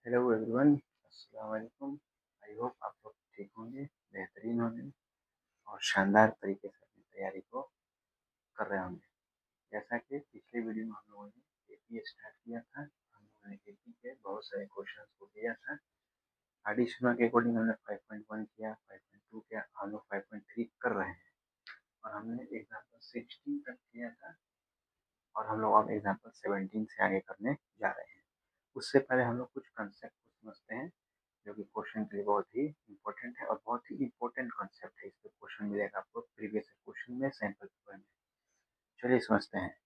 Hello everyone, अस्सलाम वालेकुम। I hope आप लोग ठीक होंगे, बेहतरीन होंगे और शानदार तरीके से अपनी तैयारी को कर रहे होंगे। जैसा कि पिछले वीडियो में हम लोगों ने एपी स्टार्ट किया था, हम लोगों ने एपी के बहुत सारे क्वेश्चंस को किया था। एडिशनल के अकॉर्डिंग हमने 5.1 किया, 5.2 किया, हम लोग 5.3 कर रहे हैं और हमने एग्जाम्पल 16 तक किया था और हम लोग अब एग्जाम्पल 17 से आगे करने जा रहे हैं। उससे पहले हम लोग कुछ कंसेप्ट को समझते हैं जो कि क्वेश्चन के लिए बहुत ही इंपॉर्टेंट है और बहुत ही इंपॉर्टेंट कॉन्सेप्ट है। इस पे क्वेश्चन मिलेगा आपको प्रीवियस क्वेश्चन में, सैंपल पेपर में। चलिए समझते हैं।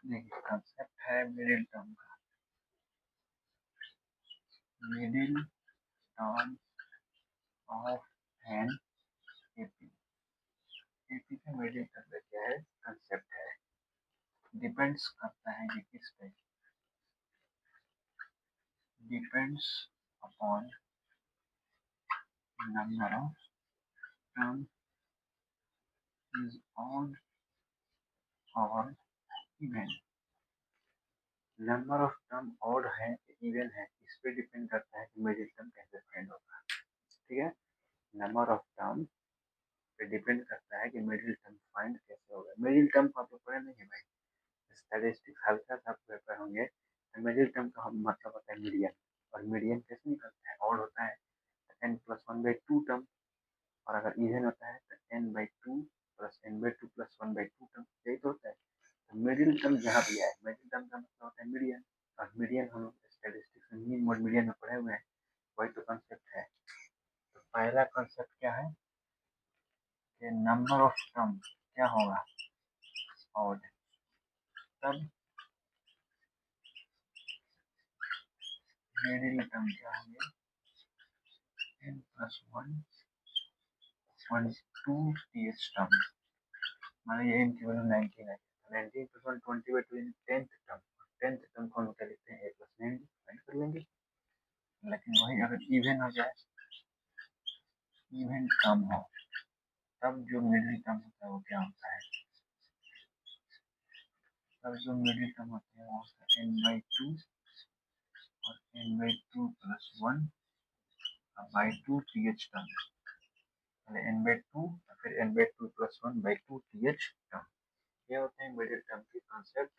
देखिए कॉन्सेप्ट है मिडिल टर्म का। Middle term of an AP. AP का मिडिल टर्म का क्या है कंसेप्ट है, डिपेंड्स करता है कि किस पे, depends upon number of term is odd और even. Number of term odd है इवन है, इस पे डिपेंड करता है कि मिडिल टर्म कैसे फाइंड होगा। ठीक है, नंबर ऑफ टर्म पे डिपेंड करता है कि मिडिल टर्म फाइंड कैसे होगा। मिडिल टर्म को आप लोग पढ़े नहीं है भाई, स्टैटिस्टिक्स हल्का सा आप पेपर होंगे। तो मिडिल टर्म का हम मतलब होता है मीडियन, और मीडियन कैसे निकलता है, ऑड होता है तो n+1/2 टर्म, और अगर इवन होता है तो n/2 plus n/2 plus 1/2 term, यही तो होता है। तो मिडिल टर्म जहाँ भी आए, मिडिल टर्म का मतलब होता है मीडियन, और मीडियन हम लोग स्टैटिस्टिक्स में मीन मोड मीडियन में पढ़े हुए हैं, वही तो कंसेप्ट है। तो पहला कंसेप्ट क्या है कि नंबर ऑफ टर्म क्या होगा, ऑड, तब मिडिल टर्म क्या होंगे, n+1/2 टर्म। माने ये n की वैल्यू 19 है, 19+1 20/2 टेंथ टर्म। टेंथ टर्म को हम क्या लिखते हैं, a+9 फाइंड कर लेंगे। लेकिन वही अगर इवन हो जाए, इवन टर्म हो, तब जो मिडिल टर्म होता है वो क्या होता है, तब जो मिडिल टर्म होता है वो होता है n/2 और n/2+1/2 th टर्म। पहले n/2 और फिर n/2 + 1/2 th टर्म। ये होते हैं मिडिल टर्म के कॉन्सेप्ट।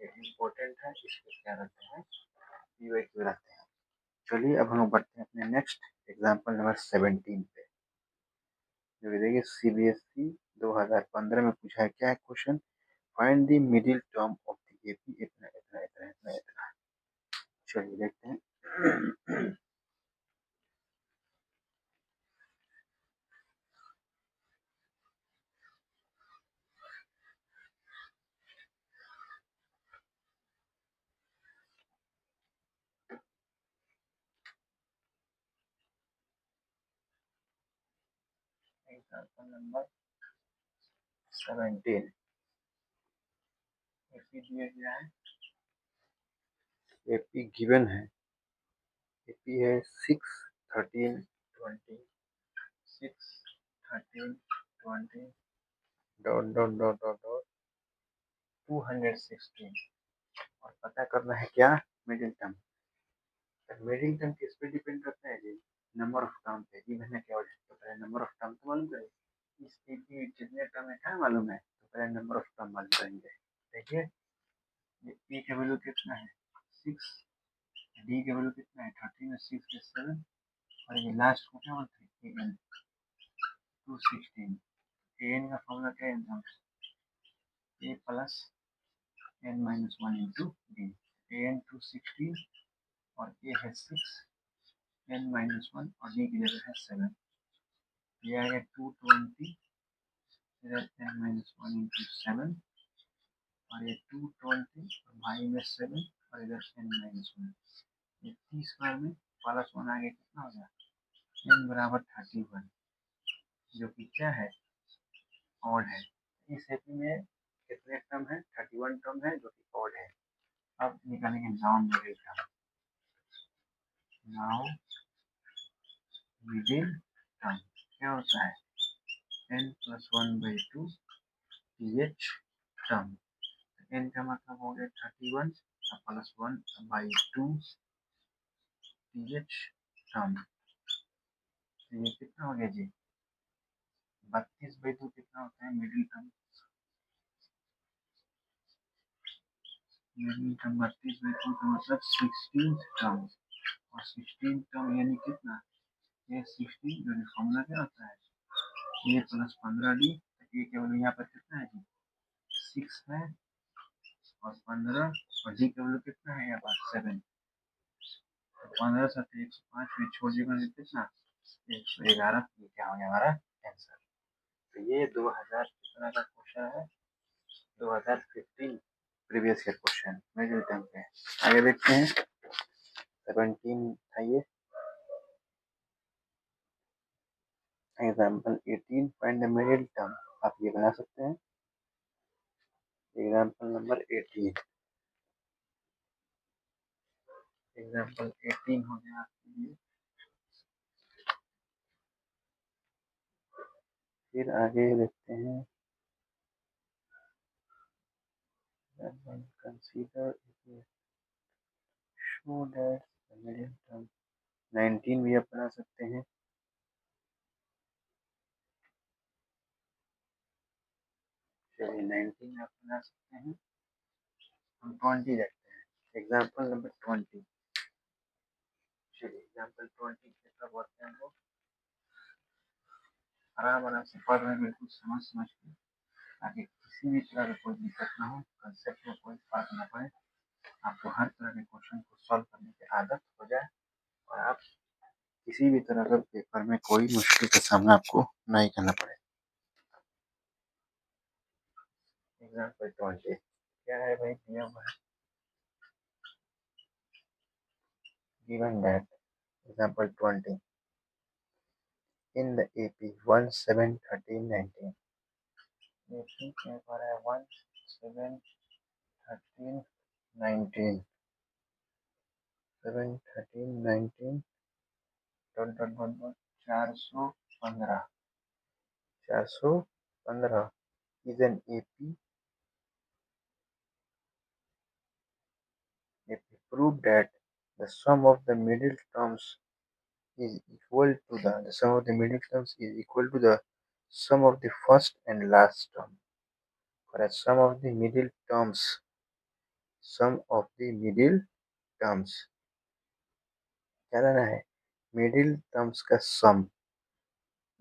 ये इम्पोर्टेंट है, इसके क्या रहते हैं, पीवाईक्यू रहते हैं। चलिए अब हम बढ़ते हैं अपने नेक्स्ट एग्जाम्पल नंबर 17 पे, जो कि देखिए CBSE 2015 में पूछा है। क्या है question, find the middle term of the AP इतना इतना इतना इतना इतना। चलिए देखते हैं। एग्जाम्पल नंबर 17, एपी दिया गया है, एपी गिवन है, एपी है 6 13 20, 6 13 20 dot dot dot dot dot 216, और पता करना है क्या, मिडिल टर्म। मिडिल टर्म किस पे डिपेंड करता है जी, नंबर ऑफ टर्म पे। जी मैंने क्या बोला, तो पहले नंबर ऑफ टर्म तो मालूम करें, इस एपी कितने टर्म है क्या मालूम है, तो पहले नंबर ऑफ टर्म मालूम करेंगे। देखिए ये पी का वैल्यू कितना है 6, डी का वैल्यू कितना है 13 और 6 is 7, और ये लास्ट को क्या बोलते हैं एन 216। एन का फॉर्मूला क्या है, a plus n-1 into d. N 216 और ए है 6, n-1 और डी की जगह है 7। ये आएगा 220 इधर n-1 इंटू 7, और ये 220 और भाई में 7 और इधर n-1। ये 30 बार में प्लस 1 आगे कितना हो गया n बराबर 31 जो कि क्या है, ऑड है। इस स्थिति में कितने टर्म है, 31 टर्म है जो कि ऑड है। अब निकालेंगे non middle term. Now middle term क्या होता है, n plus 1/2 ph term. n का मतलब हो गया 31 प्लस 1/2 ph टर्म। तो ये कितना हो गया जी, 32/2 कितना होता है मिडिल टर्म। मिडिल टर्म 32/2 का मतलब 16 टर्म, और 16 टर्म यानी कितना, ये 16 जो फॉर्मूला क्या होता है, ये प्लस 15d। ये केवल यहाँ पर कितना है जी, 6 है, और 15 और जी का वैल्यू कितना है यहाँ पर 7। तो 15 7 105 में छोड़ देगा कितना, 111। ये क्या हो गया हमारा आंसर। तो ये 2017 का क्वेश्चन है, 2015 previous year question middle term पे। आगे देखते हैं 17 था ये। Example 18 find the middle term. आप ये बना सकते हैं। एग्जाम्पल नंबर 18, एग्जाम्पल 18 हो गया आपके लिए। फिर आगे देखते हैं, consider show that the middle term. 19 भी आप बना सकते हैं। चलिए 19 आप बना सकते हैं। हम 20 देखते हैं, एग्जाम्पल नंबर 20। चलिए एग्जाम्पल 20 के तब बढ़ते हैं लोग, आराम आराम से पढ़ रहे हैं, बिल्कुल समझ समझ के, ताकि किसी भी तरह का कोई दिक्कत ना हो, कंसेप्ट में कोई फर्क ना पड़े, आपको हर तरह के क्वेश्चन को सॉल्व करने की आदत हो जाए, और आप किसी भी तरह का पेपर में कोई मुश्किल का सामना आपको नहीं करना पड़े। एग्जाम्पल 20 क्या है भाई, दिया हुआ है, given that, example 20 in the AP 1 7 13 19। AP क्या कर रहा है, 1 7 13 19, 7 13 19 dot dot dot dot 415, 415 is an AP if we prove that the sum of the middle terms is equal to the sum of the middle terms is equal to the sum of the first and last term. For a sum of the middle terms, sum of the middle terms क्या लेना है, middle terms का sum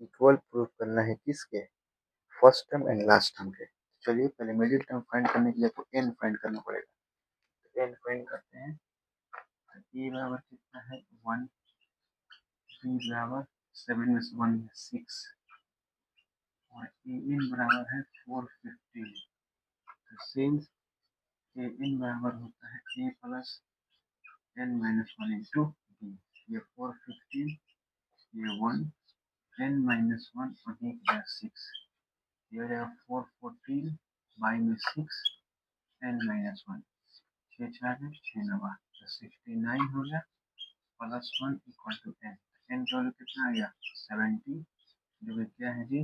equal proof करना है किसके, first term and last term के। चलिए पहले मिडिल टर्म फाइंड करने के लिए तो एन फाइंड करना पड़ेगा। तो एन फाइंड करते हैं। तो ए बराबर कितना है 1, बी बराबर 7 में से 1 में 6, और ए इन बराबर है 415। तो सिंस ए इन बराबर होता है a plus 10 minus 1 into b, ये 415, ये 1, 10 माइनस 1 और बी का 6, ये हो जाएगा 414 बाई में 6 10 माइनस 1, 6 4 है 6 9 तो 69 हो गया, plus 1 equal to N. N का वैल्यू कितना आ गया 70, जो कि क्या है जी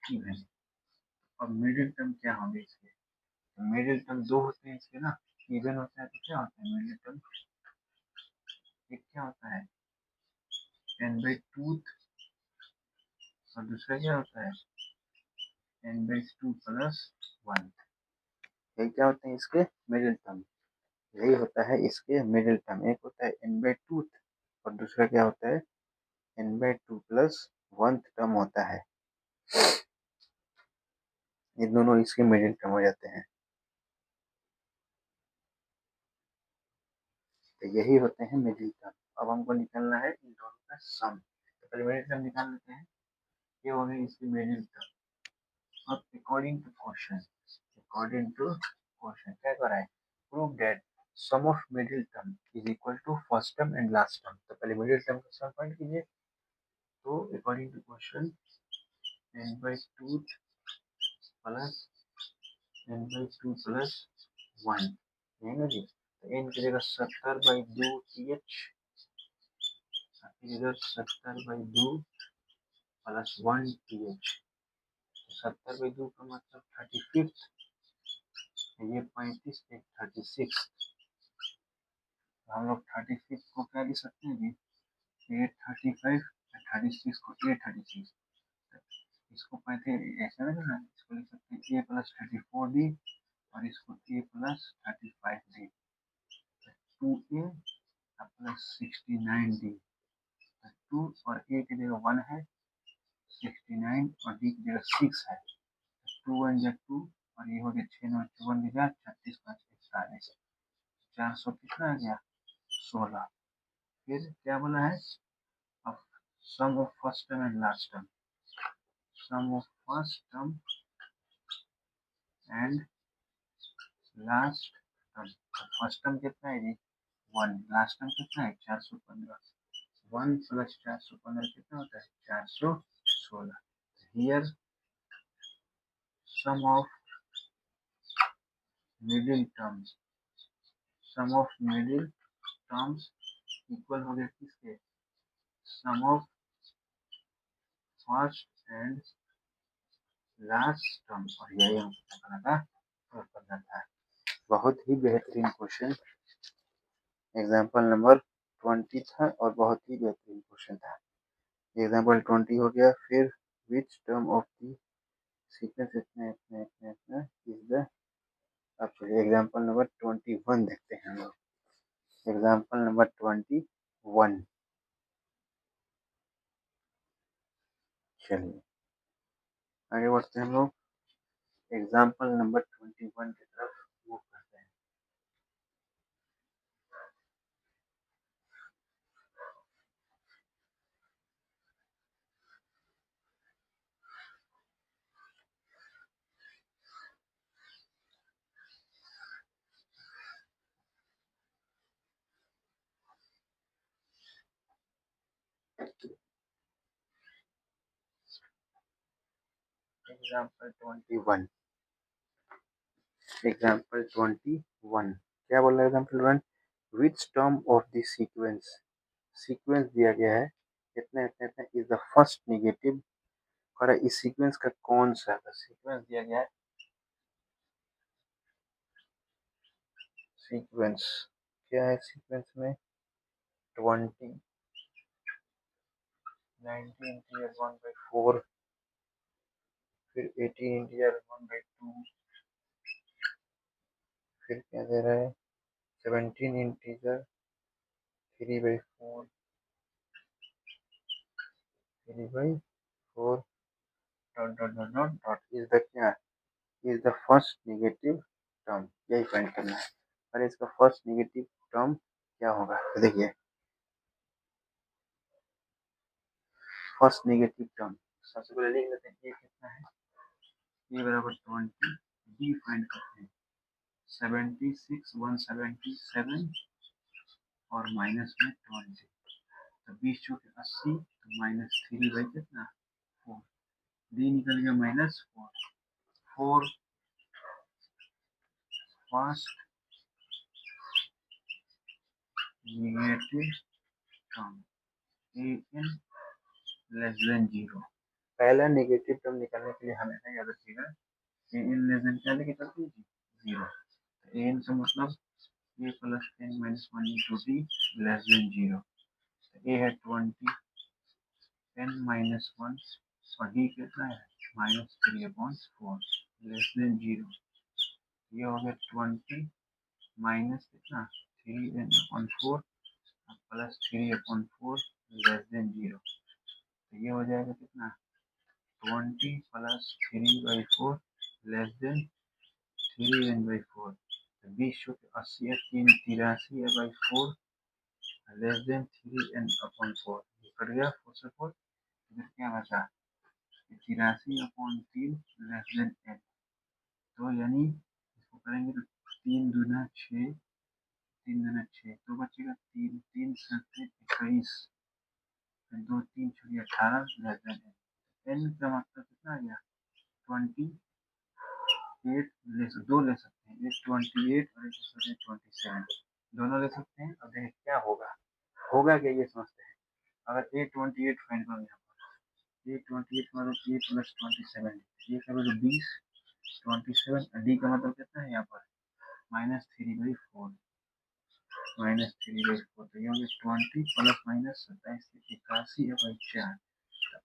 इवन। अब मिडिल टर्म क्या होंगे इसके, तो मिडिल टर्म दो होते हैं इसके ना, इवन होता है तो क्या होता है मिडिल टर्म, एक क्या होता है n/2 और दूसरा क्या होता है n/2 प्लस 1। ये क्या होते हैं इसके मिडिल टर्म, यही होता है इसके मिडिल टर्म। एक होता है n/2 और दूसरा क्या होता है n/2 प्लस 1 टर्म होता है। ये दोनों इसके मिडिल टर्म हो जाते हैं। तो यही होते हैं मिडिल टर्म। अब हमको निकालना है इन दोनों का सम। तो पहले मिडिल टर्म निकाल लेते हैं, ये हो गई इसकी मिडिल टर्म। अब अकॉर्डिंग टू क्वेश्चन क्या कर रहा है, prove that sum of middle term is equal to first term and last term. तो पहले मिडिल टर्म का सम फाइंड कीजिए। तो according to question n/2 plus n/2 plus 1 है ना जी। तो n की जगह 70/2 TH, इधर 70/2 प्लस 1 TH। 70/2 का मतलब 35, ये 35 एक 36। हम लोग 36 को क्या लिख सकते हैं जी, 835, 36 को 836। इसको पहले ऐसा ना, इसको लिख सकते हैं a प्लस 34d और इसको a plus 35d, 2a plus 69d। 2 और a की जगह 1 है, 69 और d की जगह 6 है। 2 1 जा 2 और ये हो गया 6 9 54 दिया 36 5 41, 400 कितना आ गया 16। फिर क्या बोला है, अब sum of first term and last term, sum of first term and last term. First term कितना है जी 1, लास्ट टर्म कितना है 415। 1 प्लस 415 कितना होता है 416। Here sum of middle terms, sum of middle terms equal हो गया किसके, sum of first and last term. और यही हमको करना था। बहुत ही बेहतरीन क्वेश्चन, एग्जाम्पल नंबर 20 था और बहुत ही बेहतरीन क्वेश्चन था। एग्जाम्पल 20 हो गया। फिर which term of the sequence इतने इतने इतने इतने इज द, अब चलिए एग्जाम्पल नंबर 21 देखते हैं हम लोग। एग्जाम्पल नंबर 21, चलिए आगे बढ़ते हैं हम लोग एग्जाम्पल नंबर 21 की तरफ मूव करते हैं। एग्जाम्पल 21, एग्जाम्पल 21 क्या बोल रहा है example 1, which term of the sequence, sequence दिया गया है इतने इतने इतने इज द फर्स्ट नेगेटिव, और इस सीक्वेंस का कौन सा सीक्वेंस दिया गया है, सीक्वेंस क्या है सीक्वेंस में 20 19 इंटीजर 1/4, फिर 18 इंटीजर 1/2, फिर क्या दे रहा है 17 integer 3/4, 3/4 dot dot dot dot dot is the क्या, is the first negative term, यही फाइंड करना है। और इसका फर्स्ट नेगेटिव टर्म क्या होगा, तो देखिए फर्स्ट नेगेटिव टर्म सबसे पहले लिख लेते हैं, ये कितना है, ये बराबर 20, डी फाइंड करते हैं 76 177 और माइनस में 20, तो 20 चौके 80, तो माइनस 3 कितना 4, डी निकल गया -4, 4 first negative term A N less than 0। पहला नेगेटिव टर्म निकालने के लिए हमें याद रखिएगा ए एन लेस देन क्या लेके चलते हैं 0। ए एन का मतलब a plus 10 minus 1 into d less than 0। A है 20 10 माइनस 1 और डी कितना है -3/4 लेस देन 0। ये हो गया 20 माइनस कितना 3/4 प्लस 3/4 लेस देन 0। तो ये हो जाएगा कितना 20 प्लस 3/4 लेस देन 3n/4। तो 20 चौके 80 है 3 83/4 लेस देन 3n/4, कट गया 4 से 4, इधर क्या बचा 83/3 लेस देन n। तो यानी इसको करेंगे तो 3 दूना 6, 3 दूना 6, तो बचेगा 3 3 7 21, दो तीन छुरी 18 लेस देन एन का मतलब कितना आ गया 28 दो ले सकते हैं, एक 28 और एक 27 दोनों ले सकते हैं। अब देखें क्या होगा, होगा क्या ये समझते हैं। अगर ए 28 फाइंड करो यहाँ पर, ए 28 मतलब ए प्लस 27, ए का मतलब 20, 27 डी का मतलब कितना है यहाँ पर -3/4, -3/4 तो ये हो गया 20 प्लस माइनस 27 81/4,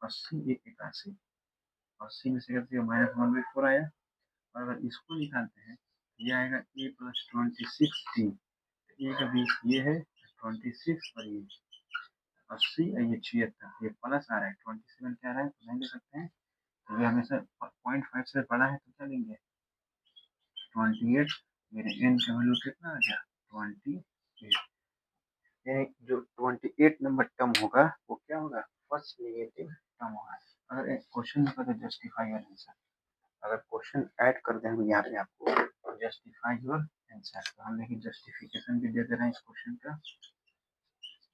80 81, 80 में से -1/4 आया। और अगर इसको निकालते हैं ये आएगा ए प्लस 26 डी, ए का 20 ये है 26 और ये 80 और ये 76, ये प्लस आ रहा है 27 क्या आ रहा है तो नहीं ले सकते हैं, तो ये हमेशा 0.5 से बड़ा है तो क्या लेंगे 28, मेरे एन का वैल्यू कितना आ गया 28, यानी जो 28 नंबर टर्म होगा वो क्या होगा फर्स्ट नेगेटिव टर्म होगा। अगर क्वेश्चन होगा तो जस्टिफाई योर आंसर, अगर क्वेश्चन ऐड कर दें हम यहाँ पे आपको जस्टिफाई योर आंसर, तो हम देखिए जस्टिफिकेशन भी दे दे रहे हैं इस क्वेश्चन का।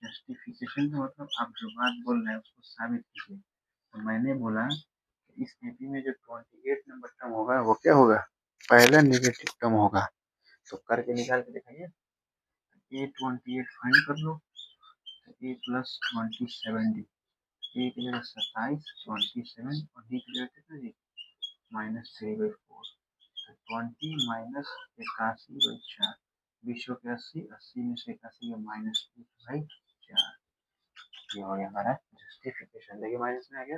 जस्टिफिकेशन का मतलब आप जो बात बोल रहे हैं उसको साबित कीजिए। तो मैंने बोला कि इस एपी में जो 28 नंबर टर्म होगा वो क्या होगा पहला नेगेटिव टर्म होगा। तो करके निकाल के दिखाइए, ए 28 फाइंड कर लो, तो ए प्लस 27 डी, ए की जगह 27 27 और डी की जगह कितना जी -3/4, तो 20 माइनस 81/4, 20 के 80, 80 में से 81 -1/4, ये हो गया हमारा जस्टिफिकेशन। देखिए माइनस में आ गया,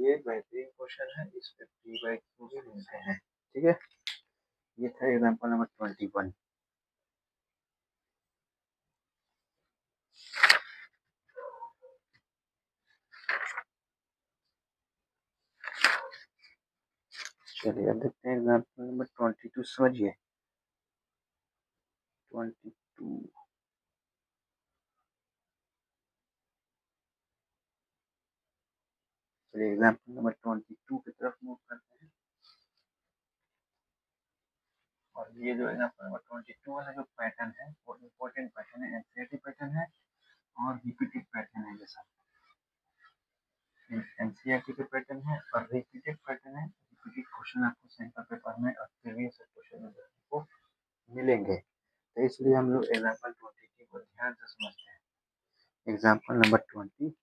ये बेहतरीन क्वेश्चन है, इस पे 3/2 भी मिलते हैं। ठीक है, ये था एग्जाम्पल नंबर 21। चलिए अब देखते हैं एग्जाम्पल नंबर 22, समझिए 22। चलिए एग्जाम्पल नंबर 22 की तरफ मूव करते हैं। और ये जो एग्जाम्पल नंबर 22 वाला जो पैटर्न है वो इम्पोर्टेंट पैटर्न है, एनसीईआरटी पैटर्न है और रिपीटेड पैटर्न है। जैसा एनसीईआरटी के पैटर्न है और रिपीटेड पैटर्न है, रिपीटेड क्वेश्चन आपको सेंटर पेपर में और प्रीवियस क्वेश्चन में आपको मिलेंगे। तो इसलिए हम लोग एग्जाम्पल 22 को ध्यान से समझते हैं। एग्जाम्पल नंबर 22,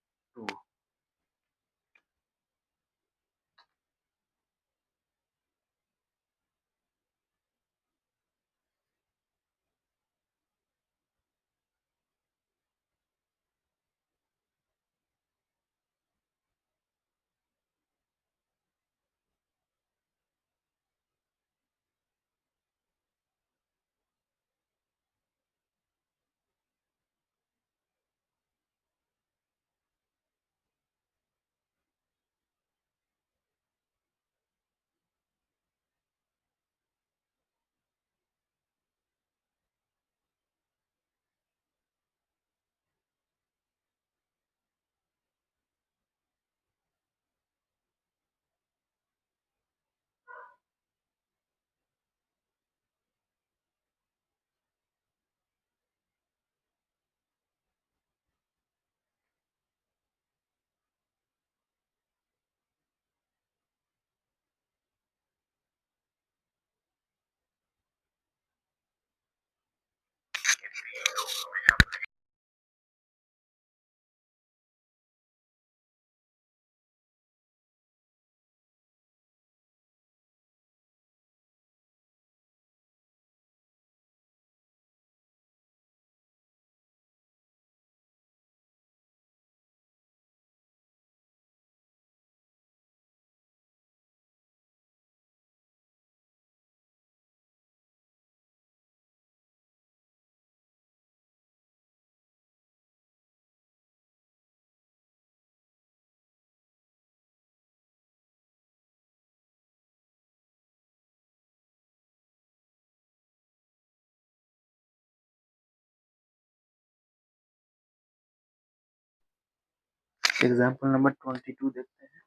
एग्जाम्पल नंबर 22 देखते हैं।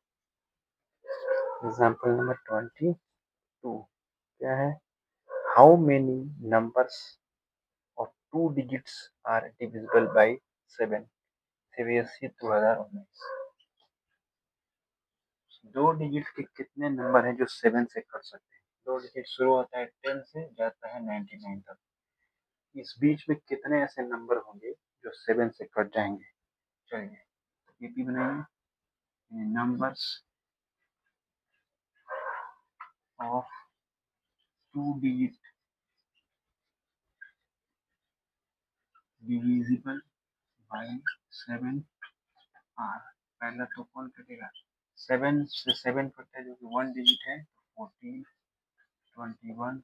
एग्जाम्पल नंबर 22 क्या है, how many numbers of 2 digits are divisible by 7। 83 2019। 2 digit के कितने नंबर हैं जो 7 से कट सकते हैं? 2 डिजिट शुरू होता है 10 से, जाता है 99 तक। इस बीच में कितने ऐसे नंबर होंगे जो 7 से कट जाएंगे? चलिए एपी बनाएंगे। Numbers of 2 digit divisible by 7 are. पहला तो कौन कटेगा? 7 से 7 कटता है जो कि 1 डिजिट है, 14, 21,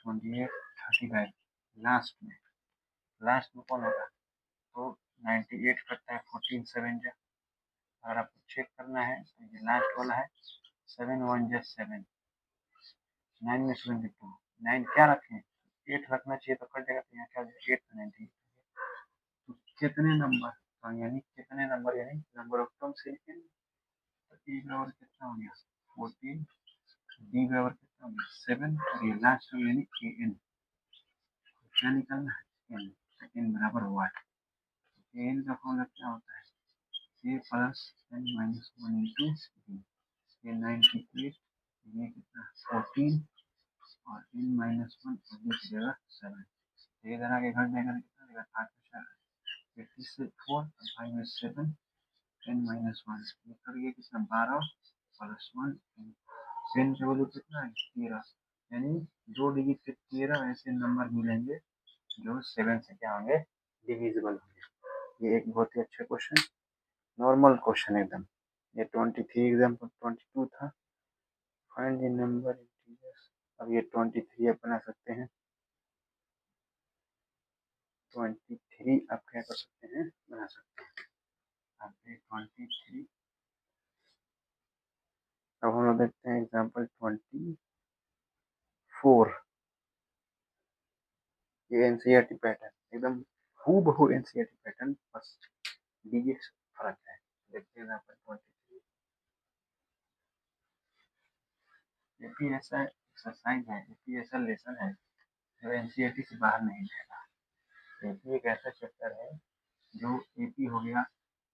28, 35। लास्ट में कौन होगा? तो 98 कटता है 14 7 जा। अगर आपको चेक करना है तो ये लास्ट वाला है 7 1 जा 7, 9 में 7 2, 9 क्या रखें? 8 रखना चाहिए तो कट जाएगा, तो यहाँ क्या हो जाएगा 8 98। तो कितने नंबर, तो यानी कितने नंबर, यानी नंबर ऑफ टर्म से लिखेंगे। तो ए बराबर कितना हो गया 14, डी बराबर कितना हो गया 7, और ये लास्ट में यानी ए एन। क्या निकालना है? एन। तो एन बराबर हुआ है। एन का फॉर्मूला क्या होता है? A plus n minus 1 into b. ये 98, ये कितना 14, और एन माइनस 1 और बी की जगह 7। ये इधर आगे घट जाएगा तो कितना देगा 8 में 4, 84 और 5 में 7, एन माइनस 1 ये कर गया कितना 12 प्लस 1। एन की वैल्यू कितना है 13, यानी 2 डिजिट के 13 ऐसे नंबर मिलेंगे जो 7 से क्या होंगे? डिविजिबल होंगे। ये एक बहुत ही अच्छा क्वेश्चन, नॉर्मल क्वेश्चन एकदम। ये 23 एग्जाम्पल 22 था। Find the number integers. अब ये 23 आप बना सकते हैं। 23 आप क्या कर सकते हैं? बना सकते हैं। अब ये 23, अब हम लोग देखते हैं एग्जाम्पल 24। ये एनसीईआरटी पैटर्न एकदम हूबहू एनसीईआरटी पैटर्न, बस डिजिट फर्क है। देखते हैं एग्जाम्पल 23। ये भी ऐसा एक्सरसाइज है, ये भी ऐसा लेसन है जो एनसीईआरटी से बाहर नहीं जाएगा। ये भी एक ऐसा चैप्टर है जो एपी हो गया,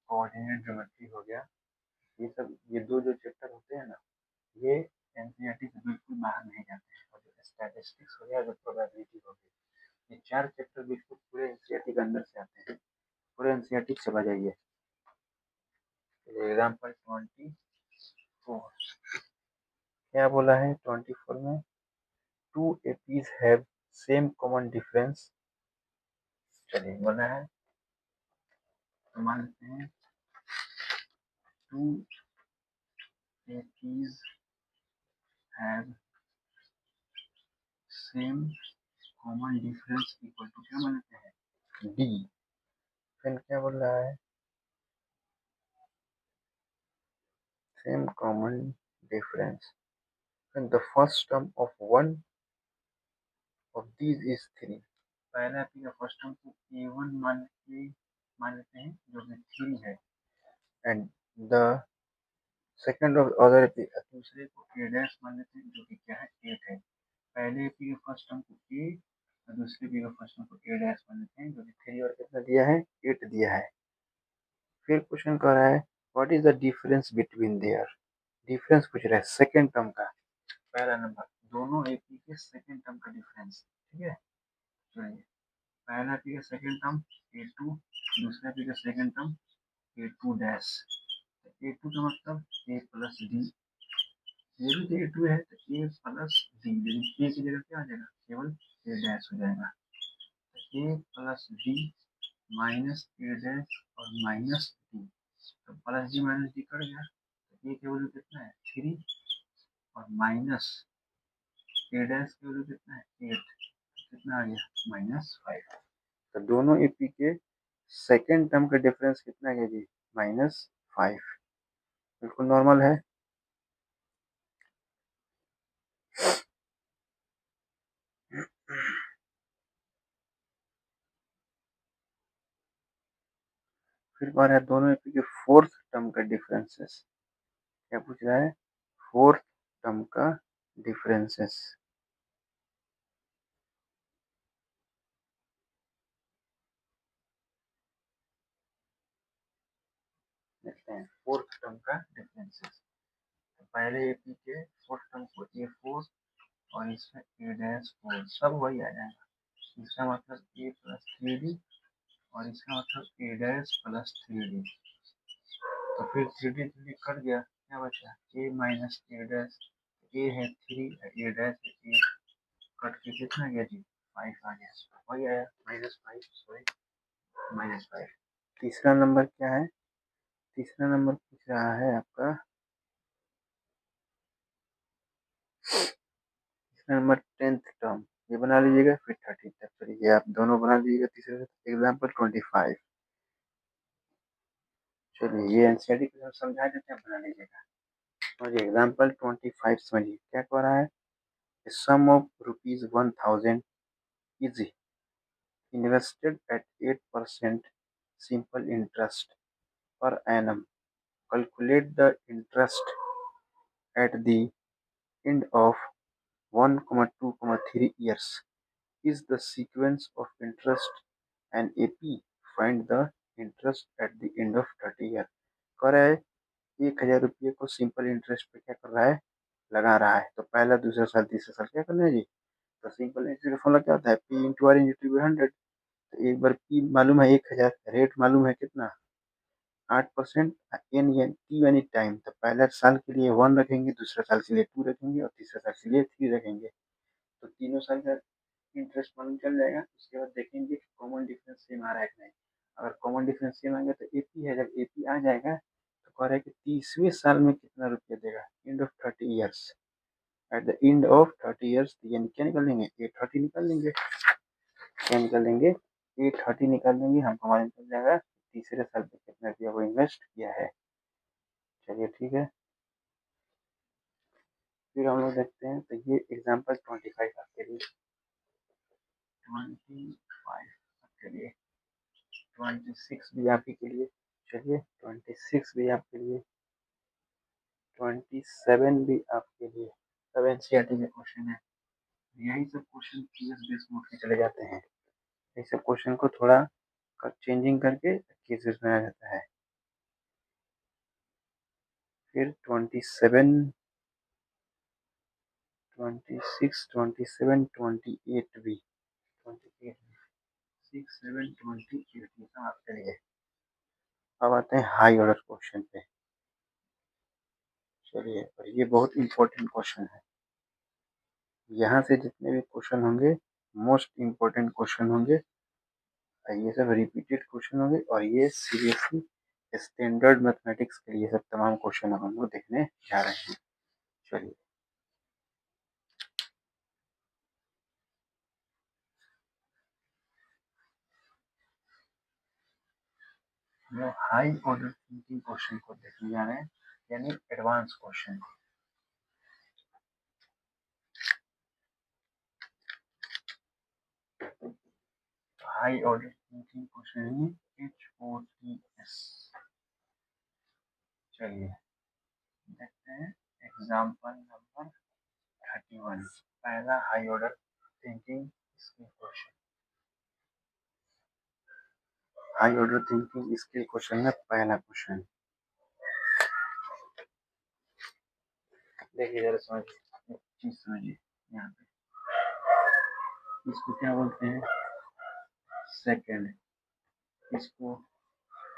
कोऑर्डिनेट ज्योमेट्री हो गया, ये सब, ये दो जो चैप्टर होते हैं ना, ये एनसीईआरटी से बिल्कुल बाहर नहीं जाते हैं। और जो स्टैटिस्टिक्स हो गया, जो प्रोबेबिलिटी हो गई, ये 4 चैप्टर बिल्कुल पूरे एनसीईआरटी के अंदर से आते हैं। पूरे एनसीईआरटी चला जाइए। एग्जाम्पल 24 क्या बोला है? 24 में 2 APs have same common difference. चलिए बोला है तो मान लेते हैं 2 APs have same common difference equal to क्या मानते हैं? डी। फिर क्या बोल रहा है? सेम कॉमन डिफरेंस, फिर the first term of one of these is 3। पहला पी का फर्स्ट टर्म को a1 मान लेते हैं जो कि 3 है, and the second of other P दूसरे को a डैश मान लेते हैं जो कि क्या है 8 है। पहले पी के फर्स्ट टर्म को a और दूसरे पी का फर्स्ट टर्म को a डैश मान लेते हैं जो कि 3 और कितना दिया है? 8 दिया है। फिर क्वेश्चन कर रहा है what is the difference between their. Difference पूछ रहा है सेकंड टर्म का। पहला नंबर दोनों एक ही के सेकंड टर्म का डिफरेंस, ठीक है। चलिए पहला पी का सेकंड टर्म a2, दूसरा पी का second term a2 dash. a2 का मतलब a प्लस डी, ये भी तो a2 है तो a प्लस डी, लेकिन a की जगह क्या आ जाएगा? केवल a डैश हो जाएगा। तो a plus d minus a dash और माइनस डी, तो plus d minus D cut गया, तो a की वैल्यू कितना है 3, और माइनस a डैश की वैल्यू कितना है 8, कितना आ गया -5। तो दोनों एपी के सेकेंड टर्म का डिफरेंस कितना है जी? -5। बिल्कुल नॉर्मल है। फिर बार है दोनों एपी के फोर्थ टर्म का डिफरेंसेस। क्या पूछ रहा है? फोर्थ टर्म का डिफरेंसेस। देखते हैं फोर्थ टर्म का डिफरेंसेस। तो पहले एपी के फोर्थ टर्म को ए4 और इसमें ए डैश 4 सब वही आ जाएगा। इसका मतलब ए प्लस 3d और इसका मतलब ए डैश प्लस 3d। तो फिर 3d कट गया, क्या बचा ए माइनस ए डैश। ए है 3, ए डैश है 8, कट के कितना गया जी 5 आ गया, वही आया -5, सॉरी -5। तीसरा नंबर क्या है, तीसरा नंबर पूछ रहा है आपका, तीसरा नंबर 10th टर्म, ये बना लीजिएगा फिर 30 तक, चलिए आप दोनों बना लीजिएगा तीसरे से। एग्जाम्पल 25, चलिए ये एनसीईआरटी को समझा देते हैं, बना लीजिएगा। और एग्जाम्पल 25 समझिए क्या कह रहा है। सम of ₹1000 is invested at 8% simple interest per annum. Calculate the interest at the end of 1, 2, 3 years. Is the sequence of interest an AP? Find the interest at the end of 30 year। कह रहा है 1000 रुपये को simple interest पे क्या कर रहा है, लगा रहा है। तो पहला दूसरा साल तीसरा साल क्या करना है जी, तो सिंपल इंटरेस्ट फॉर्मूला क्या होता है, P into R into T 100। तो एक बार पी मालूम है 1000, रेट मालूम है कितना 8%, एन टी यानी टाइम। तो पहले साल के लिए 1 रखेंगे, दूसरे साल के लिए 2 रखेंगे और तीसरे साल के लिए 3 रखेंगे। तो तीनों साल का इंटरेस्ट मालूम चल जाएगा। उसके बाद देखेंगे कॉमन डिफरेंस सेम आ रहा है कि नहीं। अगर कॉमन डिफरेंस सेम आ गया तो एपी है, जब एपी आ जाएगा तो कह रहा है कि 30वें साल में कितना रुपया देगा, end of 30 years. At the end of 30 years यानी क्या निकाल लेंगे, 830 निकाल लेंगे। क्या निकाल लेंगे, 830 निकाल लेंगे, हमको हमारे निकल जाएगा तीसरे साल पे कितना रुपया वो इन्वेस्ट किया है। चलिए ठीक है, फिर हम लोग देखते हैं। तो ये एग्जाम्पल 25 आपके लिए, 25 आपके लिए, 26 भी आप ही के लिए। चलिए 26 भी आपके लिए, 27 भी आपके लिए। सब एनसीईआरटी के क्वेश्चन है। यही सब क्वेश्चन पीएस बेस मोड के चले जाते हैं। यही सब क्वेश्चन को थोड़ा चेंजिंग करके केसेस बनाया जाता है। फिर 27, 26, 27, 28 भी, 28, 6, 7, 28 ये सब आपके लिए। अब आते हैं हाई ऑर्डर क्वेश्चन पे। चलिए, और ये बहुत इंपॉर्टेंट क्वेश्चन है। यहाँ से जितने भी क्वेश्चन होंगे मोस्ट इम्पोर्टेंट क्वेश्चन होंगे, ये सब रिपीटेड क्वेश्चन होंगे। और ये सीरियसली स्टैंडर्ड मैथमेटिक्स के लिए सब तमाम क्वेश्चन हम लोग देखने जा रहे हैं। चलिए, हम लोग हाई ऑर्डर थिंकिंग क्वेश्चन को देखने जा रहे हैं, यानी advance question. High order thinking question HOTS। चलिए देखते हैं एग्जाम्पल नंबर 31, पहला high order thinking skill question. High order thinking skill question में पहला क्वेश्चन देखिए, जरा समझिए, चीज समझिए। यहाँ पे इसको क्या बोलते हैं, सेकंड, इसको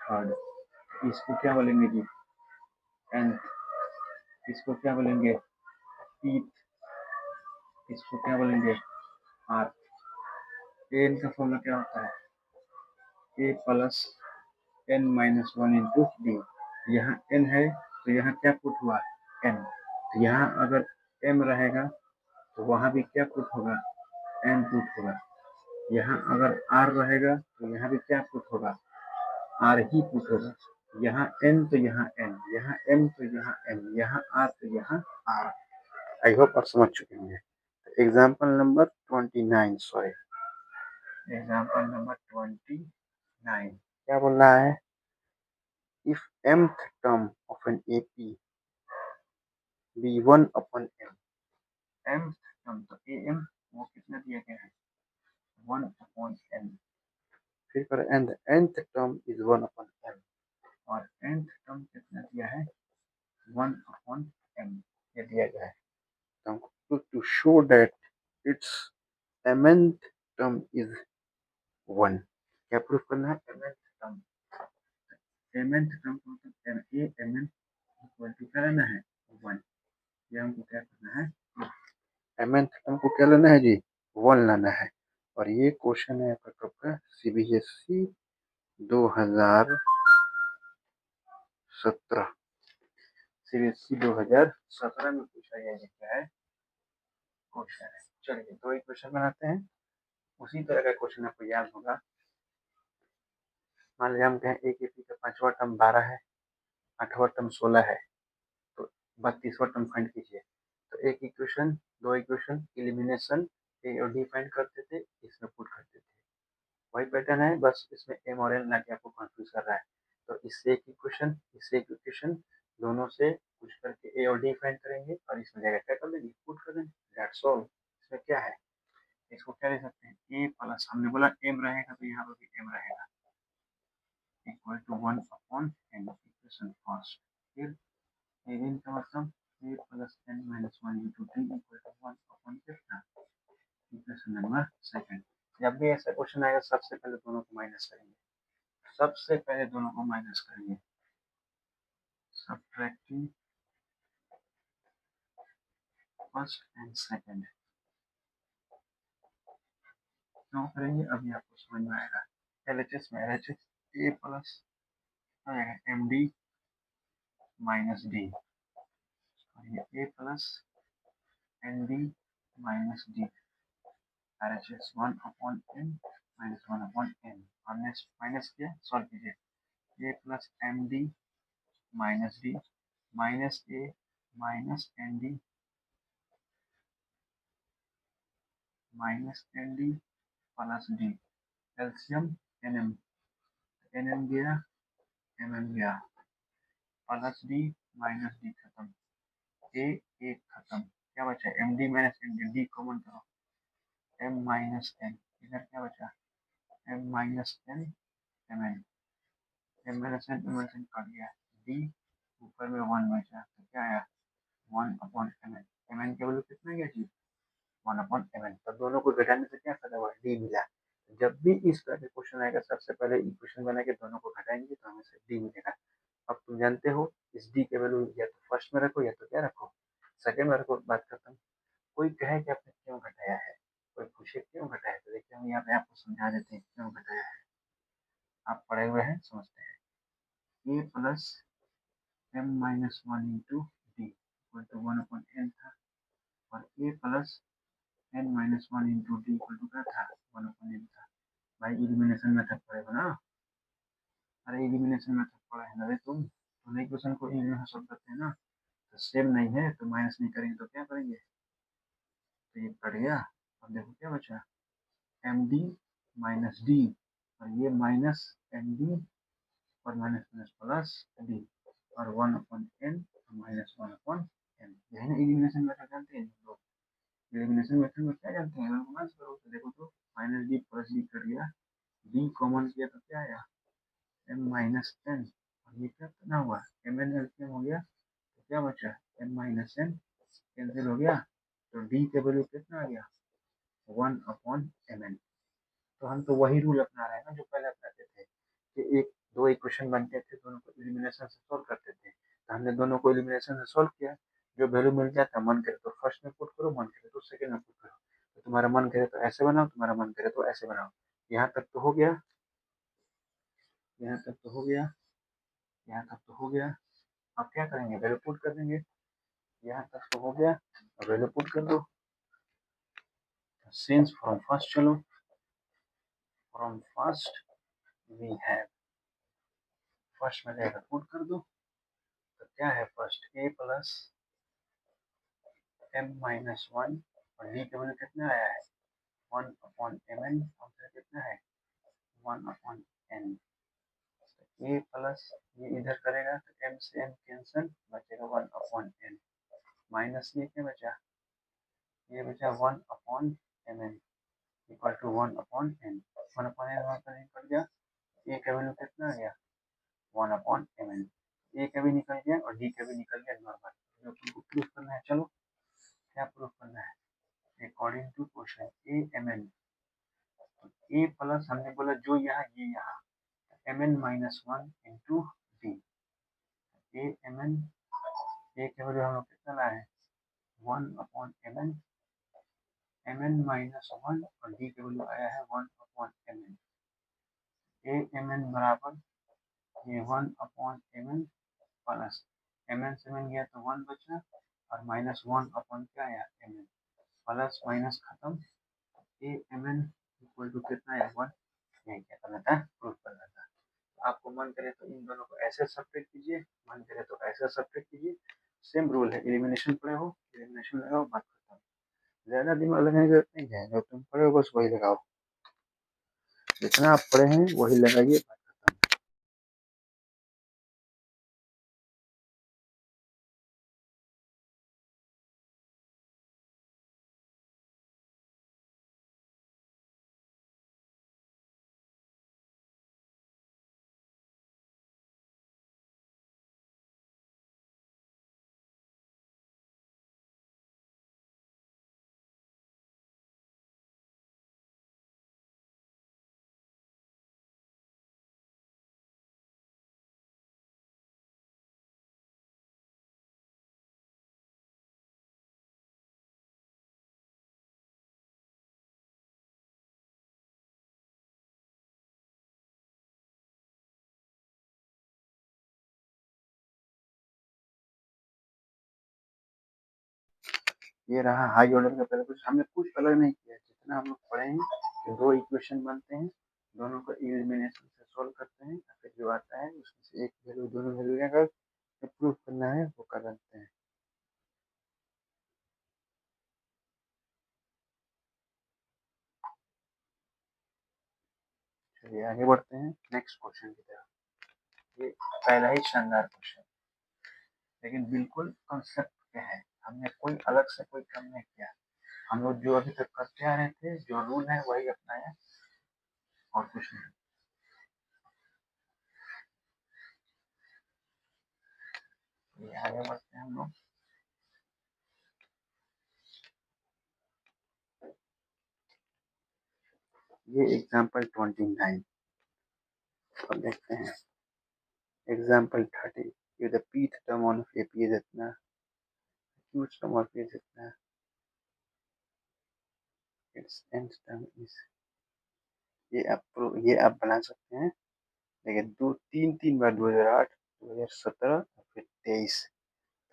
थर्ड, इसको क्या बोलेंगे जी nth, इसको क्या बोलेंगे fifth, इसको क्या बोलेंगे आर्थ। एन का फॉर्मूला क्या होता है, a plus n minus 1 into d. यहाँ एन है तो यहाँ क्या पुट हुआ एन, तो यहाँ अगर एम रहेगा तो वहाँ भी क्या पुट होगा, एन पुट होगा। यहाँ अगर आर रहेगा तो यहाँ भी क्या पुट होगा, आर ही पुट होगा। यहाँ एन तो यहाँ एन, यहाँ एम तो यहाँ एम, यहाँ आर तो यहाँ आर। आई होप आप समझ चुके होंगे। Example number 29, sorry example number 29 क्या बोल रहा है, if mth term of an AP be 1/m, mth term तो am वो कितना दिया गया है 1/n। फिर करें and the nth term is 1/m, और nth term show that its mth term is 1। क्या प्रूफ करना है? mth term को मतलब mn इक्वल टू क्या लेना है? 1। ये हमको क्या करना है? mth term को क्या लेना है जी? 1 लाना है। और ये क्वेश्चन है आपका कब का? CBSE 2017। CBSE 2017 में पूछा गया ये क्या है? क्वेश्चन है। चलिए तो एक क्वेश्चन बनाते हैं। उसी तरह का क्वेश्चन आपको याद होगा। मान लीजिए हम कहें एक एपी का 5वां टर्म 12 है, 8वां टर्म 16 है, तो 32वां टर्म फाइंड कीजिए। तो एक इक्वेशन, दो इक्वेशन, एलिमिनेशन ए और डी फाइंड करते थे, इसमें पुट करते थे। वही पैटर्न है, बस इसमें एम और एन लाके आपको कंफ्यूज कर रहा है। तो इससे एक इक्वेशन, इससे एक इक्वेशन, दोनों से कुछ करके ए और डी फाइंड करेंगे और इसमें जगह क्या कर देंगे? पुट कर देंगे। That's all. इसमें क्या है? इसको क्या लिख सकते हैं? ए प्लस, हमने बोला एम रहेगा तो यहाँ पर भी एम रहेगा, equal to 1 upon n, equation first. फिर एन का मतलब a plus n minus 1 into d equal to 1 upon कितना? Equation number second. जब भी ऐसा क्वेश्चन आएगा सबसे पहले दोनों को माइनस करेंगे, सबसे पहले दोनों को माइनस करेंगे। सब्ट्रैक्टिंग फर्स्ट एंड सेकंड क्यों करेंगे अभी आपको समझ में आएगा। एलएचएस में LHS a plus M d minus D, और ये a plus n d minus d, LHS 1 upon N minus 1 upon n. हमने माइनस किया, सॉल्व कीजिए। A plus M d minus d minus a minus N d minus N d plus d, LCM n M, N m गया, m m गया, plus d minus d खत्म, a एक खत्म, क्या बचा? M d minus N D, D common करो, M minus N, इधर क्या बचा? M minus N M N, M minus N cut गया, डी ऊपर में 1 बचा, तो क्या आया? 1 upon M N. M N की वैल्यू कितना गया जी? 1 अपॉन एम एन। तो दोनों को घटाने से क्या फायदा हुआ? डी मिला। जब भी इस तरह के क्वेश्चन आएगा सबसे पहले इक्वेशन बना के दोनों को घटाएंगे तो हमें डी मिलेगा। अब तुम जानते हो इस डी के वैल्यू या तो फर्स्ट में रखो या तो क्या रखो? सेकंड में रखो। बात खत्म। कोई कहे कि आपने क्यों घटाया है, कोई पूछे क्यों घटाया, तो देखिए हम यहाँ पे आपको समझा देते हैं क्यों घटाया है। आप पढ़े हुए हैं, समझते हैं। A plus M minus 1 into d equal to 1 upon n था, और a plus n minus 1 into d equal to क्या था? 1 अपॉन एन था। भाई एलिमिनेशन मेथड पढ़ेगा ना? अरे एलिमिनेशन मेथड पढ़ा है ना रे तुम? तो इक्वेशन को एलिमिनेशन सॉल्व करते हैं ना, तो सेम नहीं है तो माइनस नहीं करेंगे तो क्या करेंगे? तो ये कट गया। अब देखो क्या बचा? एम डी माइनस डी, और ये माइनस एम डी और माइनस माइनस प्लस डी, और 1 upon N minus 1 upon N. यही ना एलिमिनेशन मेथड जानते हैं लोग। एलिमिनेशन मेथड में क्या जानते हैं? माइनस करो तो देखो तो माइनस डी प्लस डी कर दिया, डी कॉमन किया तो क्या आया? एम माइनस एन, और ये क्या कितना हुआ? एम एन एलसीएम हो गया, तो क्या बचा? एम माइनस एन कैंसिल हो गया, तो डी के वैल्यू कितना आ गया? 1 अपॉन एम एन। तो हम तो वही रूल अपना रहे हैं ना जो पहले अपनाते थे कि एक दो इक्वेशन बनते थे, दोनों को एलिमिनेशन से सॉल्व करते थे। तो हमने दोनों को एलिमिनेशन से सॉल्व किया, जो वैल्यू मिल जाता, मन करे तो फर्स्ट में पुट करो, मन करे तो सेकंड में पुट करो। तो तुम्हारा मन करे तो ऐसे बनाओ, तुम्हारा मन करे तो ऐसे बनाओ। यहाँ तक तो हो गया, यहाँ तक तो हो गया, यहाँ तक तो हो गया। अब क्या करेंगे? वैल्यू पुट कर देंगे। यहाँ तक तो हो गया, अब वैल्यू पुट कर दो। सिंस फ्रॉम फर्स्ट, चलो from first we have, first में जाकर पुट कर दो। तो क्या है? First A plus M minus 1, और डी के वैल्यू कितना आया है? 1 अपॉन एम एन, और फिर कितना है? 1 अपॉन एन। ए प्लस ये इधर करेगा तो एम से एम कैंसिल, बचेगा 1 अपॉन एन, माइनस ये क्या बचा? ये बचा 1 upon M N equal to 1 upon N. 1 upon N वहाँ पर निकल गया, ए का वैल्यू कितना आ गया? 1 अपॉन एम एन। ए का भी निकल गया और डी का भी निकल गया नॉर्मल। जो तुमको प्रूफ करना है, चलो क्या प्रूफ करना है? According to question A M N, A plus हमने बोला जो यहाँ ये यहाँ M N minus one into D, A M N A के वैल्यू हम लोग कितना लाए हैं one upon M N minus one और डी के वैल्यू आया है one upon A M N बराबर ये वन अपॉन प्लस से एम गया तो वन बचा और माइनस वन अपॉन क्या आया एम प्लस माइनस खत्म, A M N equal to कितना आया वन, यही क्या करना था प्रूफ करना था। आपको मन करे तो इन दोनों को ऐसे सब्ट्रैक्ट कीजिए, मन करे तो ऐसे सब्ट्रैक्ट कीजिए, सेम रूल है, एलिमिनेशन पढ़े हो एलिमिनेशन लगाओ बात खत्म, ज्यादा दिमाग लगाने की जरूरत नहीं है, जो तुम पढ़े हो बस वही लगाओ, जितना आप पढ़े हैं वही लगाइए। ये रहा हाई ऑर्डर का, पहले कुछ हमने कुछ अलग नहीं किया, जितना हम लोग पढ़े हैं कि दो इक्वेशन बनते हैं, दोनों को एलिमिनेशन से सॉल्व करते हैं, फिर जो आता है उसमें से एक वैल्यू दोनों वैल्यू लेकर प्रूफ करना है वो कर सकते हैं। चलिए आगे बढ़ते हैं नेक्स्ट क्वेश्चन की तरफ। ये पहला ही शानदार क्वेश्चन, लेकिन बिल्कुल कंसेप्ट पे है, हमने कोई अलग से कोई काम नहीं किया, हम लोग जो अभी तक करते आ रहे थे जो रूल है वही अपनाया और कुछ नहीं। ये आगे बढ़ते हैं हम लोग। ये एग्जाम्पल 29 और देखते हैं एग्जाम्पल 30, ये the pth term on AP is इतना, qth term of is इतना, its nth term is, ये आप बना सकते हैं, लेकिन दो तीन तीन बार 2008 2017 और फिर 23,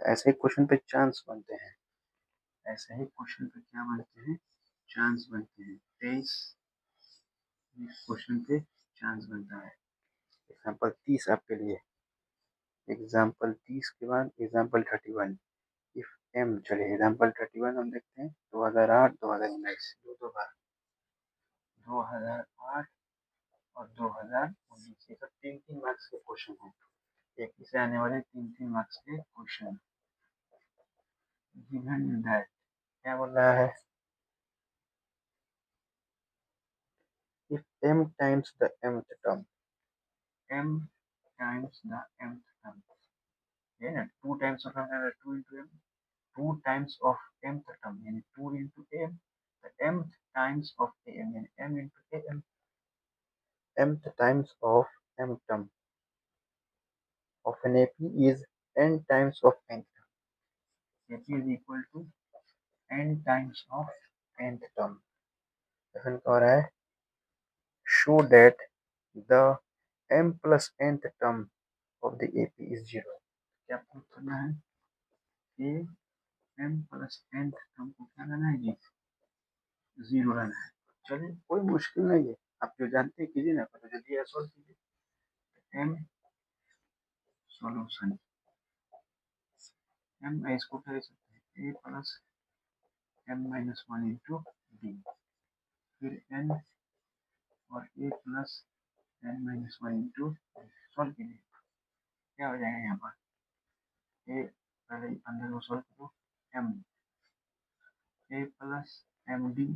तो ऐसे ही क्वेश्चन पे चांस बनते हैं, ऐसे ही क्वेश्चन पे क्या बनते हैं चांस बनते हैं, 23 क्वेश्चन पे चांस बनता है। एग्जाम्पल 30 आपके लिए, एग्जाम्पल 30 के बाद एग्जाम्पल 31, इफ एम, चलिए एग्जाम्पल 31 हम देखते हैं 2008 2019 दो बार 2008 और 2019, ये सब तीन तीन मार्क्स के क्वेश्चन हैं, एक ही से आने वाले तीन तीन मार्क्स के क्वेश्चन। गिवन दैट क्या बोल रहा है, if m times the mth term, m times the mth term, ये ना 2 times of m, 2 into m, 2 times of mth term यानी 2 into m, the mth times of am यानी m into am, mth times of m term of an AP is n times of nth term, AP is equal to n times of nth term। Question कह रहा है show that the m plus nth term of the AP is 0, क्या proof करना है कि m plus nth term को क्या लाना है जी 0 लाना है। चलिए कोई मुश्किल नहीं है, आप जो जानते हैं कीजिए ना, पता जल्दी सॉल्व कीजिए। m सॉल्यूशन, m इसको क्या लिख सकते हैं a plus m minus one into D, फिर n और a plus n minus one into solve कीजिए, क्या हो जाएगा यहाँ पर a पहले अंदर को सॉल्व करो, m a plus M d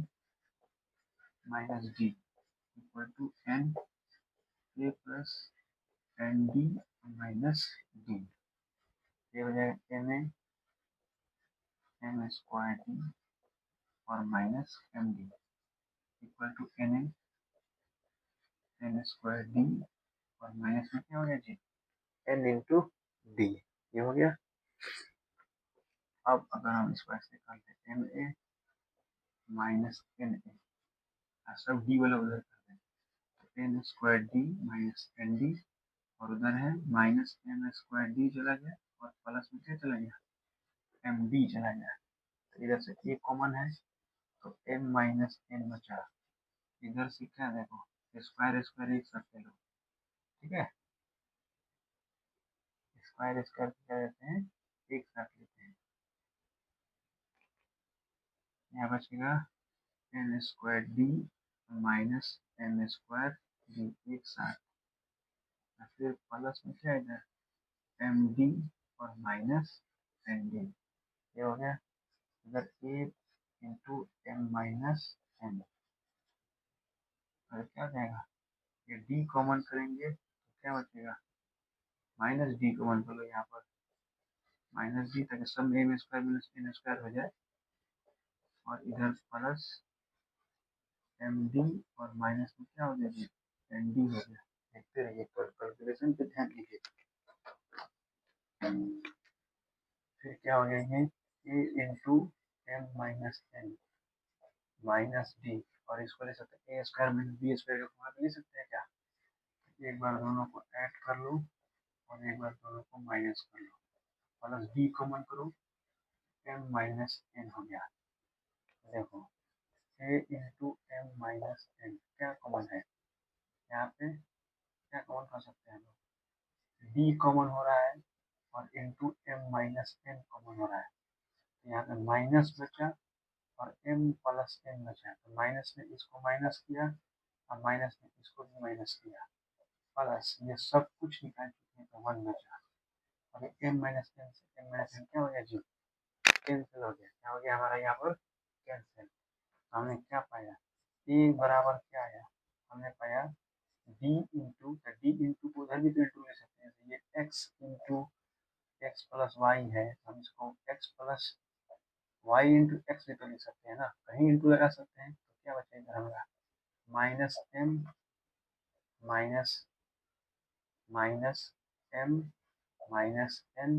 minus d equal to n a plus n d minus d, ये हो जाएगा m a m square d और minus M d equal to N n n square d और minus में क्या हो गया G N into D, ये हो गया। अब अगर हम इसको ऐसे कर लेते हैं M A minus N A सब डी वाला उधर कर दें तो N square D minus N D और उधर है माइनस एम स्क्वायर डी चला गया और प्लस में क्या चला गया एम डी चला गया। तो इधर से ए कॉमन है तो एम माइनस एन बचा। इधर से क्या देखो स्क्वायर स्क्वायर एक साथ ले लो, ठीक है, स्क्वायर स्क्वायर क्या देते हैं एक साथ लेते हैं। यहाँ बचेगा N square D minus M square D एक साथ, फिर प्लस में क्या इधर एम डी और माइनस एन डी, ये हो गया। इधर A into M minus N, और क्या हो जाएगा ये डी कॉमन करेंगे तो क्या बचेगा माइनस डी कॉमन कर लो यहाँ पर माइनस डी ताकि सब M square minus N square हो जाए और इधर प्लस एम डी और माइनस में क्या हो जाएगा एन डी हो गया। देखते रहिए कैलकुलेशन पे ध्यान दीजिए। फिर क्या हो गया ये a into M minus n minus D और इसको ले सकते हैं a square minus b square का फॉर्मूला ले सकते हैं क्या, एक बार दोनों को ऐड कर लो और एक बार दोनों को माइनस कर लो, प्लस डी कॉमन करो एम माइनस एन हो गया। देखो ए इंटू एम माइनस एन क्या कॉमन है यहाँ पे, क्या कॉमन कर सकते हैं हम लोग डी कॉमन हो रहा है और into M minus N common हो रहा है। यहाँ पे माइनस बचा और एम प्लस एन बचा तो माइनस ने इसको माइनस किया और माइनस ने इसको भी माइनस किया प्लस ये सब कुछ निकाल चुके हैं तो वन बचा और एम माइनस एन से एम माइनस एन क्या हो गया जी कैंसिल हो गया। क्या हो गया हमारा यहाँ पर कैंसिल। हमने क्या पाया ए बराबर क्या आया हमने पाया डी इंटू को उधर भी तो इंटू ले सकते हैं तो ये X into X plus Y है हम इसको X plus Y into X भी तो ले सकते हैं ना, कहीं इंटू लगा सकते हैं तो क्या बचेगा हमारा minus M minus minus M minus N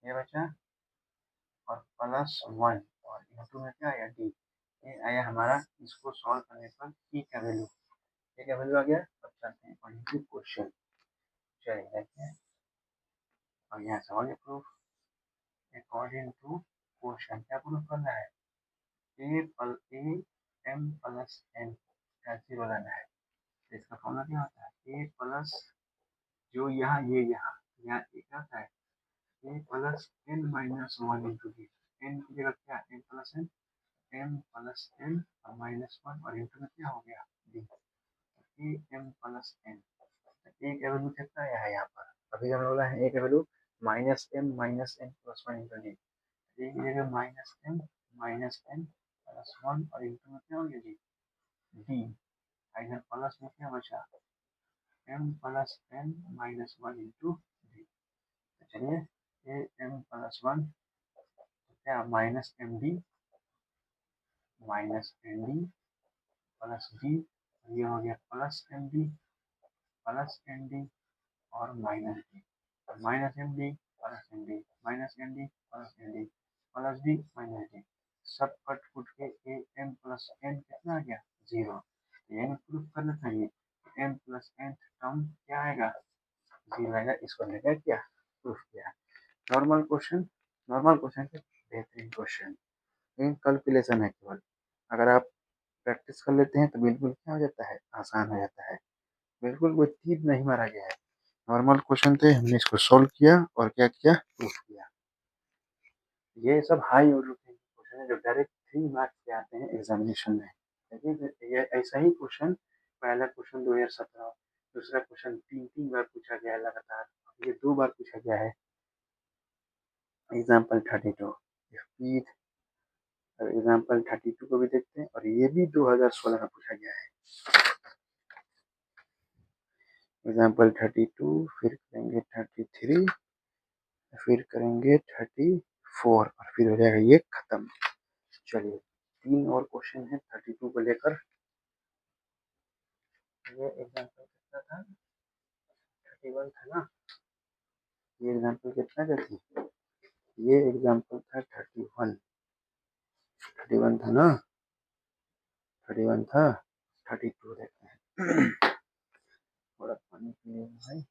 ये बचा और प्लस वन और इंटू में क्या आया डी, ये आया हमारा। इसको सॉल्व करने पर ई का वैल्यू ए का वैल्यू आ गया। अब चलते हैं अकॉर्डिंग टू क्वेश्चन, चलिए देखते हैं और यहाँ से और प्रूफ अकॉर्डिंग टू क्वेश्चन क्या प्रूफ करना है ए एम प्लस एन का जीरो लाना है। तो इसका फॉर्मूला क्या होता है ए प्लस जो यहाँ ये यहाँ ए क्या होता है a plus n minus one into d, n की जगह क्या एन प्लस एन और माइनस वन और इंटू में क्या हो गया d A m plus n. A का वैल्यू कितना आया है यहाँ पर अभी हमने बोला है ए का value minus M minus n plus one into D, a की जगह minus M minus n plus one और इंटू में क्या हो गया जी डी, इधर प्लस में क्या बचा m plus n minus one into d. तो चलिए ए एम प्लस वन तो क्या minus M d minus N d plus d, ये हो गया plus M d plus n D और minus d, minus M d plus n d minus N d plus n d plus d minus d, सब cut कुट के ए m plus N कितना आ गया जीरो। तो यानी प्रूफ करना चाहिए एम प्लस एन टर्म क्या आएगा जीरो आएगा। इसको लेकर क्या प्रूफ किया। नॉर्मल क्वेश्चन से बेहतरीन क्वेश्चन इन कैलकुलेशन है केवल, अगर आप प्रैक्टिस कर लेते हैं तो बिल्कुल क्या हो जाता है आसान हो जाता है, बिल्कुल कोई तीर नहीं मारा गया है। नॉर्मल क्वेश्चन थे हमने इसको सॉल्व किया और क्या किया प्रूफ किया। ये सब हाई ऑर्डर के क्वेश्चन है जो डायरेक्ट 3 मार्क्स के आते हैं एग्जामिनेशन में। देखिए ये ऐसा ही क्वेश्चन पहला क्वेश्चन 2017 दूसरा क्वेश्चन 3 बार पूछा गया है लगातार, ये 2 बार पूछा गया है। एग्जाम्पल 32 स्पीड एग्जाम्पल 32 को भी देखते हैं और ये भी 2016 में पूछा गया है। एग्जाम्पल 32 फिर करेंगे 33 फिर करेंगे 34 और फिर हो जाएगा ये खत्म। चलिए 3 और क्वेश्चन है 32 को लेकर। ये एग्जाम्पल कितना था, 31 था ना। ये एग्जाम्पल कितना का थी, ये एग्जाम्पल था 31 था ना, 31 था। 32 देखते हैं। थोड़ा पानी पी लें भाई।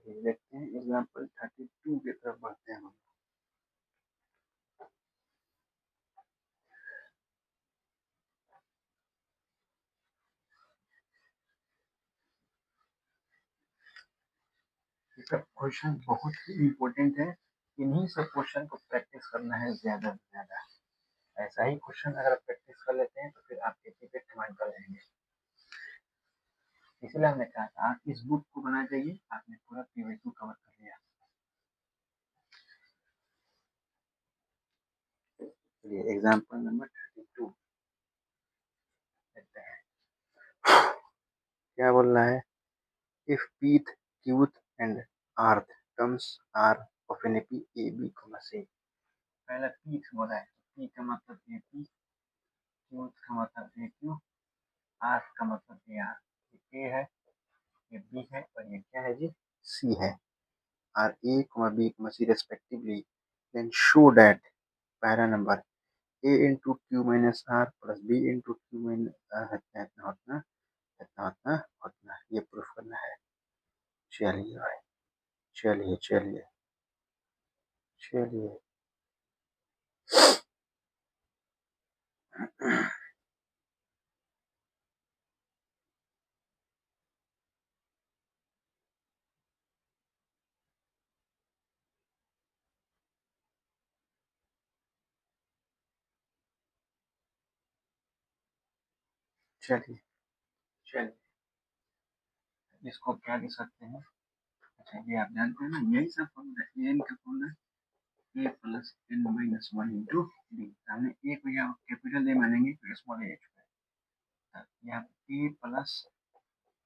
चलिए देखते हैं एग्जाम्पल 32 की तरफ बढ़ते हैं हम। ये सब क्वेश्चन बहुत ही इम्पोर्टेंट है, इन्हीं सब क्वेश्चन को प्रैक्टिस करना है ज्यादा से ज्यादा। ऐसा ही क्वेश्चन अगर आप प्रैक्टिस कर लेते हैं तो फिर आप एपी पे कमांड कर लेंगे। इसलिए हमने कहा था आप इस बुक को बना जाइए, आपने पूरा पीवाईक्यू कवर कर लिया। चलिए एग्जाम्पल नंबर 32 देखते हैं क्या बोल रहा है। If pth qth and rth terms are of an AP A B C. पहला पीथ बोला है, पी का मतलब ए पी, क्यूथ का मतलब ए क्यू, आर्थ का मतलब ए आर। ये ए है, ये बी है और ये क्या है जी, सी है। R a B c respectively, then show that पहला नंबर a into Q minus are plus B into Q minus इतना होता इतना होता होता, ये प्रूफ करना है। चलिए भाई, चलिए चलिए चलिए। चलिए चलिए, इसको क्या लिख सकते हैं। अच्छा ये आप जानते हैं ना, यही सब फॉर्मूला ए एन का formula, a plus n minus one into d. हमने ए को यहाँ कैपिटल ए मानेंगे तो स्मॉल ए है, यहाँ a plus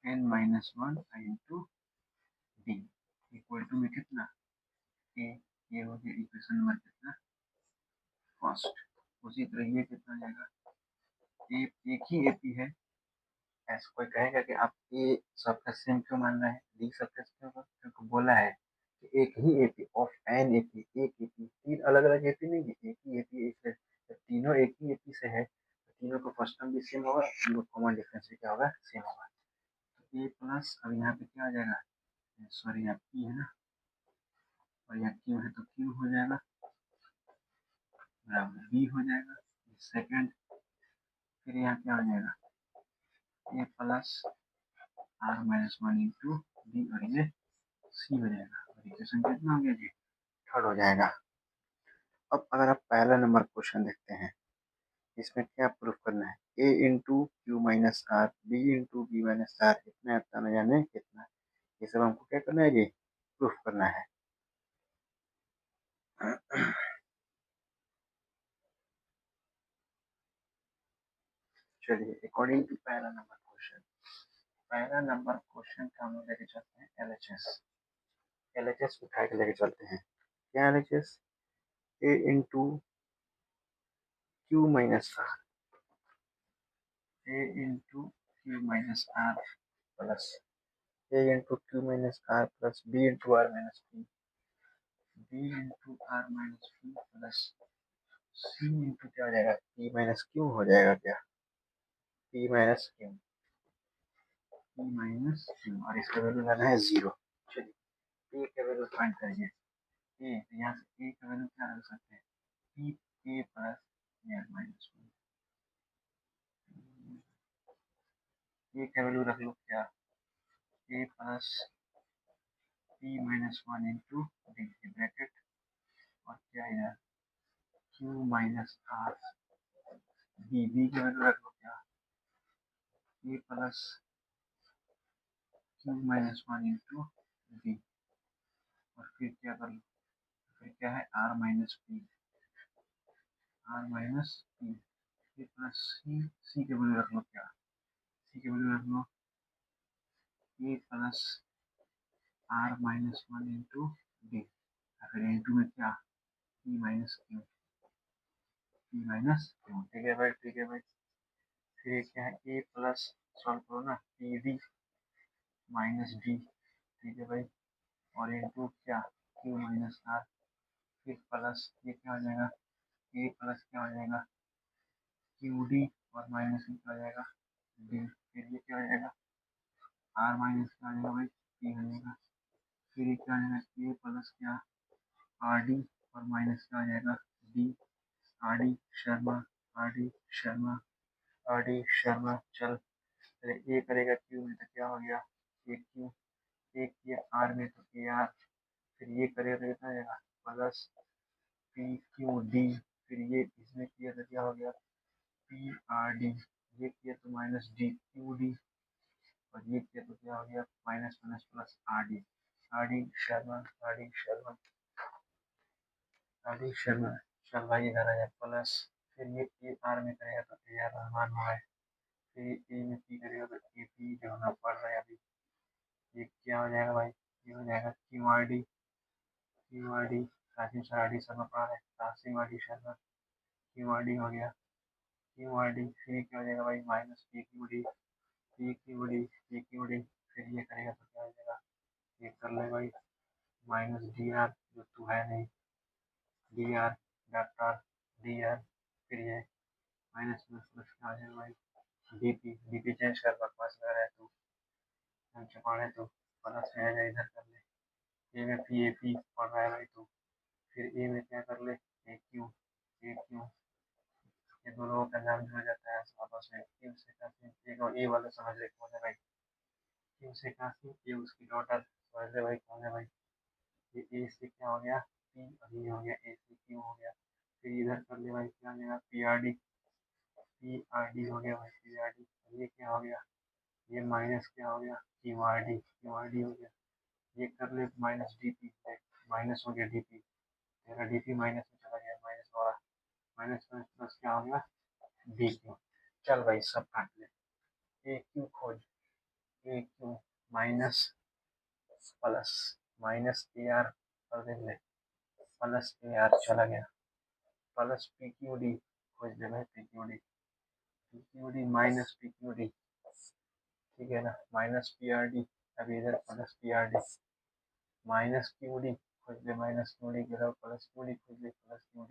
n minus one into d equal to में कितना, ए, ये हो गया इक्वेशन नंबर कितना, फर्स्ट। उसी तरह ये कितना जाएगा, ए एक ही एपी है। ऐसा कोई कहेगा कि आप ए सबका सेम क्यों मान रहे हैं, डी सबका क्यों, क्योंकि बोला है कि एक ही एपी ऑफ एन एपी, एक एपी, तीन अलग अलग एपी नहीं है, एक ही एपी। इसलिए तीनों एक ही एपी से है, तीनों का फर्स्ट टर्म भी सेम होगा, तीनों कॉमन डिफरेंस भी क्या होगा, सेम होगा। तो ए प्लस, अब यहाँ पे क्या आ जाएगा, सॉरी यहाँ पी है ना, और यहाँ क्यू है तो क्यू हो जाएगा, बराबर बी हो जाएगा सेकेंड। फिर यहाँ क्या हो जाएगा, a plus are minus one into b, और ये सी हो जाएगा। और इक्वेशन कितना हो गया जी, थर्ड हो जाएगा। अब अगर आप पहला नंबर क्वेश्चन देखते हैं, इसमें क्या प्रूफ करना है, a into Q minus are b into b minus r इतना इतना न जाने कितना, ये सब हमको क्या करना है जी, प्रूफ करना है। चलिए अकॉर्डिंग टू पहला नंबर क्वेश्चन, पहला नंबर क्वेश्चन का हम लेके चलते हैं एलएचएस। एलएचएस उठा के लेके चलते हैं, क्या LHS, A into Q minus R, A into Q minus are plus A into Q minus are plus B into R minus P, B into R minus P plus C into क्या हो जाएगा, P minus Q हो जाएगा क्या, P minus Q, P minus Q, और इसका value लाना है जीरो। चलिए पी का वैल्यू फाइंड करिए, ए तो यहाँ से ए का वैल्यू क्या रख सकते हैं, P A plus are minus one, A का वैल्यू रख लो क्या, A plus p minus one into D bracket और क्या है यार q minus are B B की वैल्यू रख लो क्या A plus q minus one into D और फिर क्या कर लो फिर क्या है R minus P plus C के वैल्यू रख लो क्या सी के वैल्यू रख लो A plus are minus one into D फिर इंटू में क्या पी माइनस क्यू ठीक है भाई फिर क्या है ए प्लस सॉल्व करो ना पी डी माइनस डी ठीक है भाई और इंटू क्या क्यू माइनस आर फिर प्लस ये क्या हो जाएगा ए प्लस क्या हो जाएगा क्यू डी और माइनस में क्या हो जाएगा डी फिर ये क्या हो जाएगा आर माइनस क्या हो जाएगा भाई पी हो जाएगा फिर ये क्या हो जाएगा ए प्लस क्या आर डी और माइनस क्या हो जाएगा D R D Sharma R D Sharma चल पहले ए करेगा क्यू में तो क्या हो गया ए क्यू एक ये आर में तो ए आर फिर ये करेगा तो कितना आएगा प्लस पी क्यू डी फिर ये इसमें किया तो क्या हो गया पी आर डी ये किया तो माइनस डी क्यू डी और ये किया तो क्या हो गया minus minus plus R D Sharma R D Sharma चल भाई इधर आ जाए प्लस फिर ये ए आर में करेगा तो ए आर रहमान हुआ है फिर ए में पी करेगा तो ए पी जो होना पड़ रहा है अभी ये क्या हो जाएगा भाई ये हो जाएगा Q R D Kasim sir R D Sharma पढ़ा रहे Kasim R D Sharma Q R D हो गया क्यू आर डी फिर क्या हो जाएगा भाई माइनस पी क्यू डी फिर ये करेगा तो क्या हो जाएगा ये कर ले भाई माइनस डी आर जो तू है नहीं D R doctor D R फिर ये माइनस प्लस प्लस क्या हो जाएगा भाई डीपी चेंज कर बकवास लग रहा है तू हम चपाड़े तो प्लस में आ जाए इधर कर ले ए में पी ए पी पढ़ रहा है भाई तू फिर ए में क्या कर ले ए क्यू ये दोनों का नाम जुड़ जाता है आपस में क्यू से काफी एक और ए वाला समझ ले कौन है भाई क्यू से काफी ये उसकी डॉटर समझ ले भाई कौन है भाई ये ए से क्या हो गया पी और ये हो गया ए से क्यू हो गया फिर इधर कर ले भाई क्या हो गया पी आर डी हो गया भाई पी आर डी ये क्या हो गया ये माइनस क्या हो गया क्यू आर डी हो गया ये कर ले माइनस डी पी माइनस हो गया डी पी तेरा डी पी माइनस में चला गया माइनस वाला माइनस माइनस प्लस क्या हो गया डी क्यू चल भाई सब काट ले ए क्यू खोज a q minus plus minus a r कर दे प्लस ए आर चला गया प्लस पी क्यू डी खोज दे भाई P Q D minus P Q D ठीक है ना माइनस पी आर डी अभी इधर plus P R D minus Q D खोज ले माइनस क्यू डी के अलावा प्लस क्यू डी खोज ले प्लस क्यू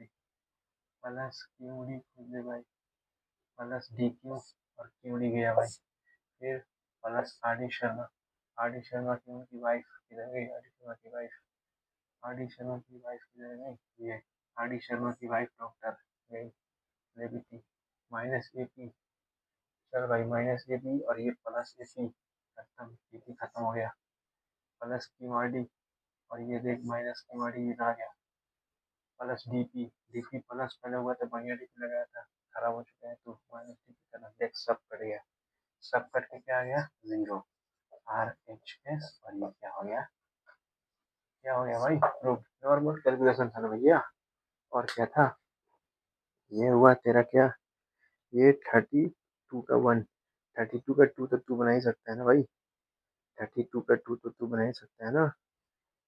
डी खोज ले भाई प्लस डी क्यू और क्यू डी गया भाई फिर प्लस आर डी शर्मा की उनकी वाइफ किधर गई आर डी शर्मा की वाइफ किधर गई ये आर डी शर्मा की वाइफ डॉक्टर गई लेगी थी माइनस ए पी चल भाई माइनस ए पी और ये प्लस ए पी खत्म ए पी खत्म हो गया प्लस क्यू आर डी और ये देख माइनस क्यू आर डी ये आ गया प्लस डीपी प्लस पहले हुआ था बढ़िया डीपी लगाया था खराब हो चुका है तो माइनस डीपी करना देख सब कट गया सब कट के क्या आ गया जीरो आर एच एस और ये क्या हो गया भाई प्रूफ नॉर्मल कैलकुलेशन था ना भैया और क्या था ये हुआ तेरा क्या ये 32 का 1 32 का 2 तो तू बना ही सकता है ना भाई 32 का 2 तो तू बना ही सकता है ना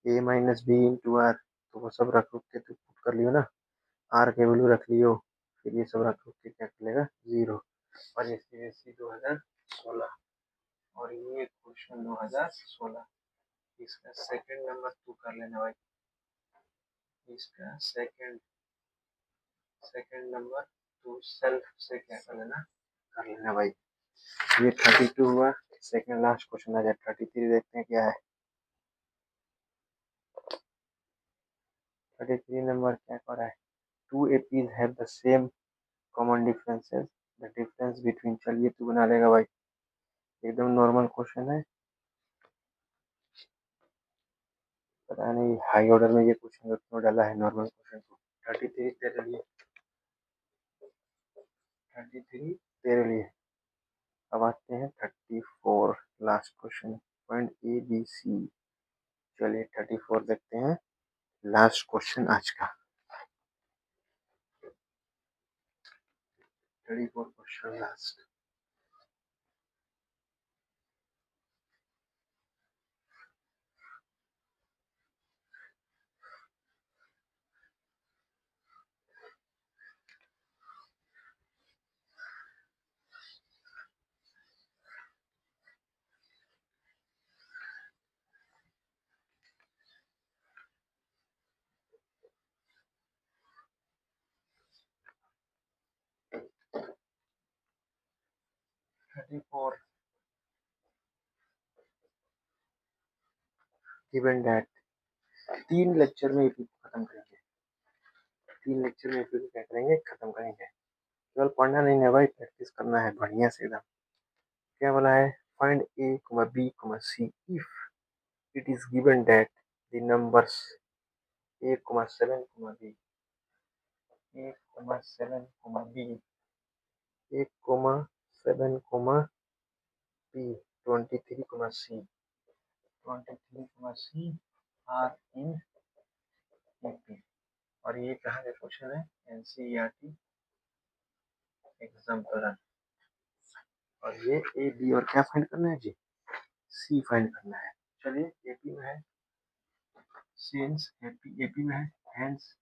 ए माइनस बी इंटू आर तो वो सब रख के तू पुट कर लियो ना आर के वैल्यू रख लियो फिर ये सब रख के क्या निकलेगा जीरो और ये सीबीएसई 2016 और ये क्वेश्चन 2016 इसका सेकंड नंबर तू कर लेना भाई इसका सेकंड नंबर तू सेल्फ से क्या कर लेना भाई ये 32 हुआ सेकंड लास्ट क्वेश्चन आ जाए 33 देखते हैं क्या है 33 नंबर क्या कर रहा है two APs have the same common differences the difference between चलिए तू बना लेगा भाई एकदम नॉर्मल क्वेश्चन है पता नहीं हाई ऑर्डर में ये क्वेश्चन क्यों डाला है नॉर्मल क्वेश्चन को। 33 तेरे लिए, 33 तेरे लिए। अब आते हैं 34 last question, point A B C. चलिए 34 देखते हैं, लास्ट क्वेश्चन आज का। 34 question last. Given that 3 lecture में एपी को खत्म करेंगे। 3 लेक्चर में एपी को क्या करेंगे, खत्म करेंगे। केवल पढ़ना नहीं है भाई, प्रैक्टिस करना है बढ़िया से एकदम। क्या बोला है, find A B C if it is given that the numbers A 7 B, A 7 B, A 7 B, 23 C, 23 C are in AP. और ये कहाँ का क्वेश्चन है, एनसीईआरटी एग्जाम्पल। और ये ए बी और क्या फाइंड करना है जी, सी फाइंड करना है। चलिए एपी में है, सिंस एपी में है, हेंस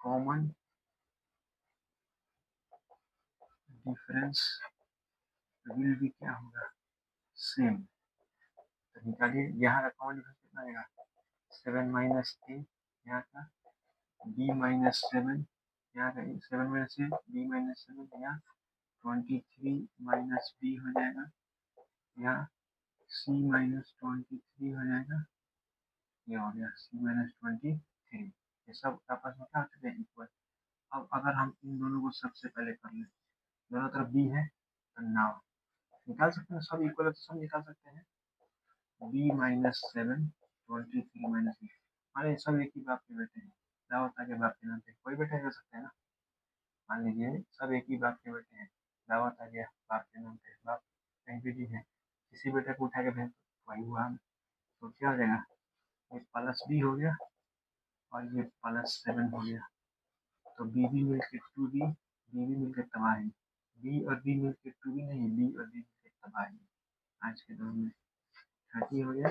कॉमन डिफरेंस विल भी क्या होगा, सेम। तो निकालिए, यहाँ का कॉमन डिफरेंस कितना आएगा, 7 माइनस ए, यहाँ का बी माइनस 7, यहाँ का 7 माइनस ए, बी माइनस 7, यहाँ 23 माइनस बी हो जाएगा, यहाँ सी माइनस 23 हो जाएगा, ये हो गया सी माइनस 23। ये सब आपस में क्या हो चुके हैं, इक्वल। अब अगर हम इन दोनों को सबसे पहले कर लें, दोनों तरफ बी है तो नाउ निकाल सकते हैं, सब इक्वल है तो सब निकाल सकते हैं। बी माइनस 7, 23 माइनस बी, हमारे सब एक ही बाप के बेटे हैं, दावत आगे बाप के नाम पे कोई बेटे कर सकते हैं ना। मान लीजिए सब एक ही बाप के बेटे हैं, दावत आ गया बाप के नाम पे, बाप कहीं पे भी है, किसी बेटे को उठा के भेज वही हुआ। तो क्या हो जाएगा, ये प्लस बी हो गया और ये प्लस 7 हो गया। तो बी बी मिलकर 2b, बी बी मिलकर तबाही, बी और बी मिलकर 2b नहीं, बी और बी मिलकर तबाही। आज के दौर में 30 हो गया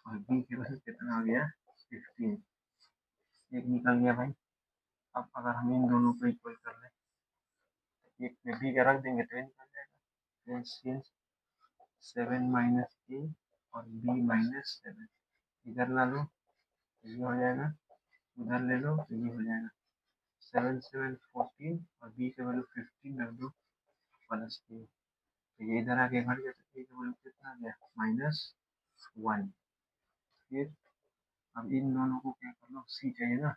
और बी के वजह कितना हो गया, 15। एक निकल गया भाई। अब अगर हम इन दोनों को इक्वल कर लें, एक में बी का रख देंगे तो ये निकल जाएगा, सिंस 7 माइनस ए और बी माइनस 7, इधर ला लो ये हो जाएगा, उधर ले लो तो ये हो जाएगा। 7 7 14 और बी का वैल्यू 15 रख दो प्लस ए, तो ये इधर आके घट गया तो ए का वैल्यू कितना आ गया, -1। फिर अब इन दोनों को क्या कर लो, सी चाहिए ना,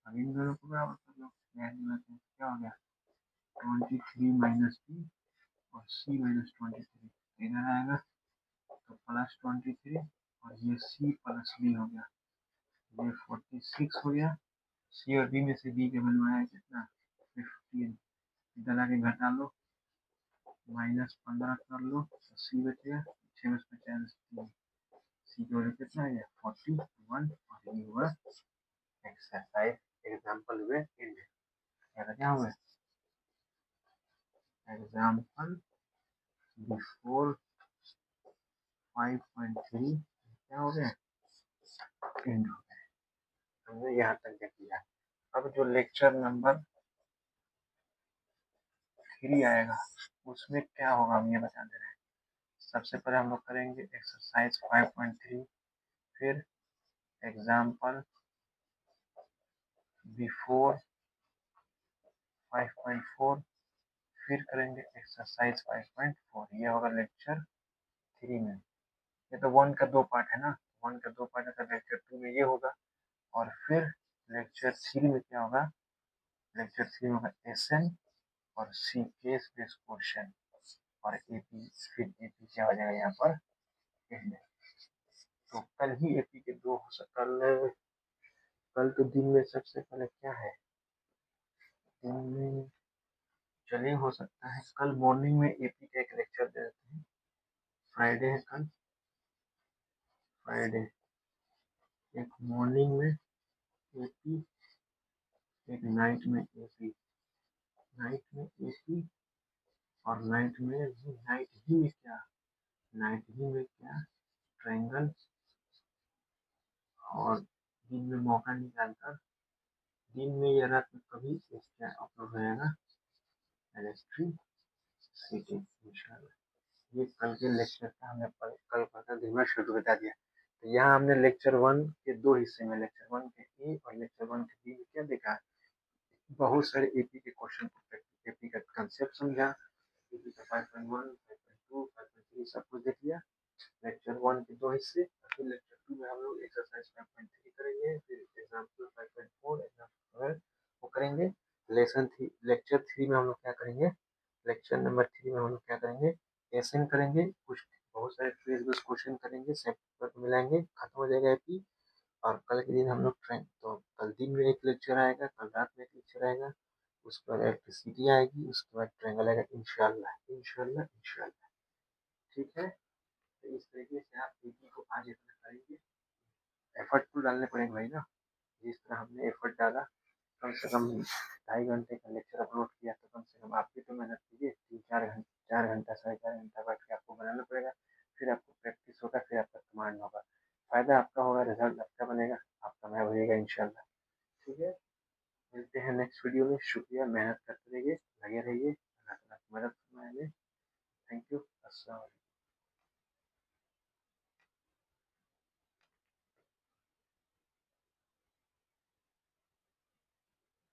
अब इन दोनों को बराबर कर लो, क्या हो गया 23 माइनस बी और सी माइनस 23, इधर आएगा तो प्लस 23 और ये सी प्लस बी हो गया, ये 46 हो गया। सी और बी में से बी का वैल्यू आया कितना, 15, इधर आके घटा लो, -15 कर लो तो सी बचेगा, 6 में से 50, सी की वैल्यू कितना है 41। और ये हुआ एक्सरसाइज एग्जाम्पल हुए इंडिया, क्या हुआ एग्जाम्पल बिफोर 5.3 क्या हो गया, एंड हो गया। हमने यहाँ तक देख लिया। अब जो लेक्चर नंबर 3 आएगा उसमें क्या होगा हम ये बता दे रहे हैं। सबसे पहले हम लोग करेंगे एक्सरसाइज 5.3, फिर एग्जाम्पल बिफोर 5.4, फिर करेंगे एक्सरसाइज 5.4। ये होगा लेक्चर 3 में। ये तो 1 का 2 पार्ट है ना, 1 का 2 पार्ट है तो लेक्चर 2 में ये होगा। और फिर लेक्चर 3 में क्या होगा, लेक्चर 3 में होगा एसएन और सी केस बेस्ड क्वेश्चन और एपी, फिर एपी क्या हो जाएगा यहाँ पर, तो कल ही एपी के दो हो सकता है। कल तो दिन में सबसे पहले क्या है, दिन में चलिए हो सकता है कल मॉर्निंग में एपी का एक लेक्चर दे देते हैं। फ्राइडे है कल, फ्राइडे एक मॉर्निंग में एपी, एक नाइट में एपी, नाइट में एपी और नाइट ही में क्या, नाइट ही में क्या ट्रायंगल, और दिन में मौका निकालकर दिन में या रात में कभी क्या अपलोड रहेगा, एलएस3 सीटी इंशाल्लाह। ये कल के लेक्चर का हमने कल पढ़ा धीमा शेड्यूल बता दिया। तो यहाँ हमने लेक्चर 1 के दो हिस्से में, लेक्चर 1 के ए और लेक्चर 1 के बी में क्या देखा, बहुत सारे एपी के क्वेश्चन, एपी का कंसेप्ट समझा, एपी का 5.1, 5.2, 5.3 सब कुछ देख लिया। लेक्चर 1 के दो हिस्से, फिर लेक्चर 2 में हम लोग एक्सरसाइज 5.3 करेंगे, फिर एग्जाम्पल 5.4 एग्जाम्पल वो करेंगे। लेक्चर 3 में हम लोग क्या करेंगे, लेक्चर नंबर 3 में हम लोग क्या करेंगे, एसेंट करेंगे, कुछ बहुत सारे क्विज बेस्ड क्वेश्चन करेंगे, सेट मिलाएंगे, खत्म हो जाएगा एपी। और कल के दिन हम लोग ट्रेन, तो कल दिन में एक लेक्चर आएगा, कल रात में एक लेक्चर आएगा, उसके बाद इलेक्ट्रिसिटी आएगी, उसके बाद ट्रायंगल आएगा इंशाल्लाह इंशाल्लाह इंशाल्लाह। ठीक है, तो इस तरीके से आप एपी को आज इतना करेंगे। एफर्ट तो डालने पड़ेंगे भाई ना, जिस तरह हमने एफर्ट डाला, कम से कम 2.5 घंटे का लेक्चर अपलोड किया, तो कम से कम आप भी तो मेहनत कीजिए, 3-4 घंटे, 4 घंटा 4.5 घंटा बैठ के आपको बनाना पड़ेगा, फिर आपको प्रैक्टिस होगा, फिर आपका कमांड होगा, फायदा आपका होगा, रिजल्ट आपका बनेगा, आप कामयाब होइएगा इंशाल्लाह। ठीक है, मिलते हैं नेक्स्ट वीडियो में, शुक्रिया, मेहनत करते रहिए, लगे रहिए।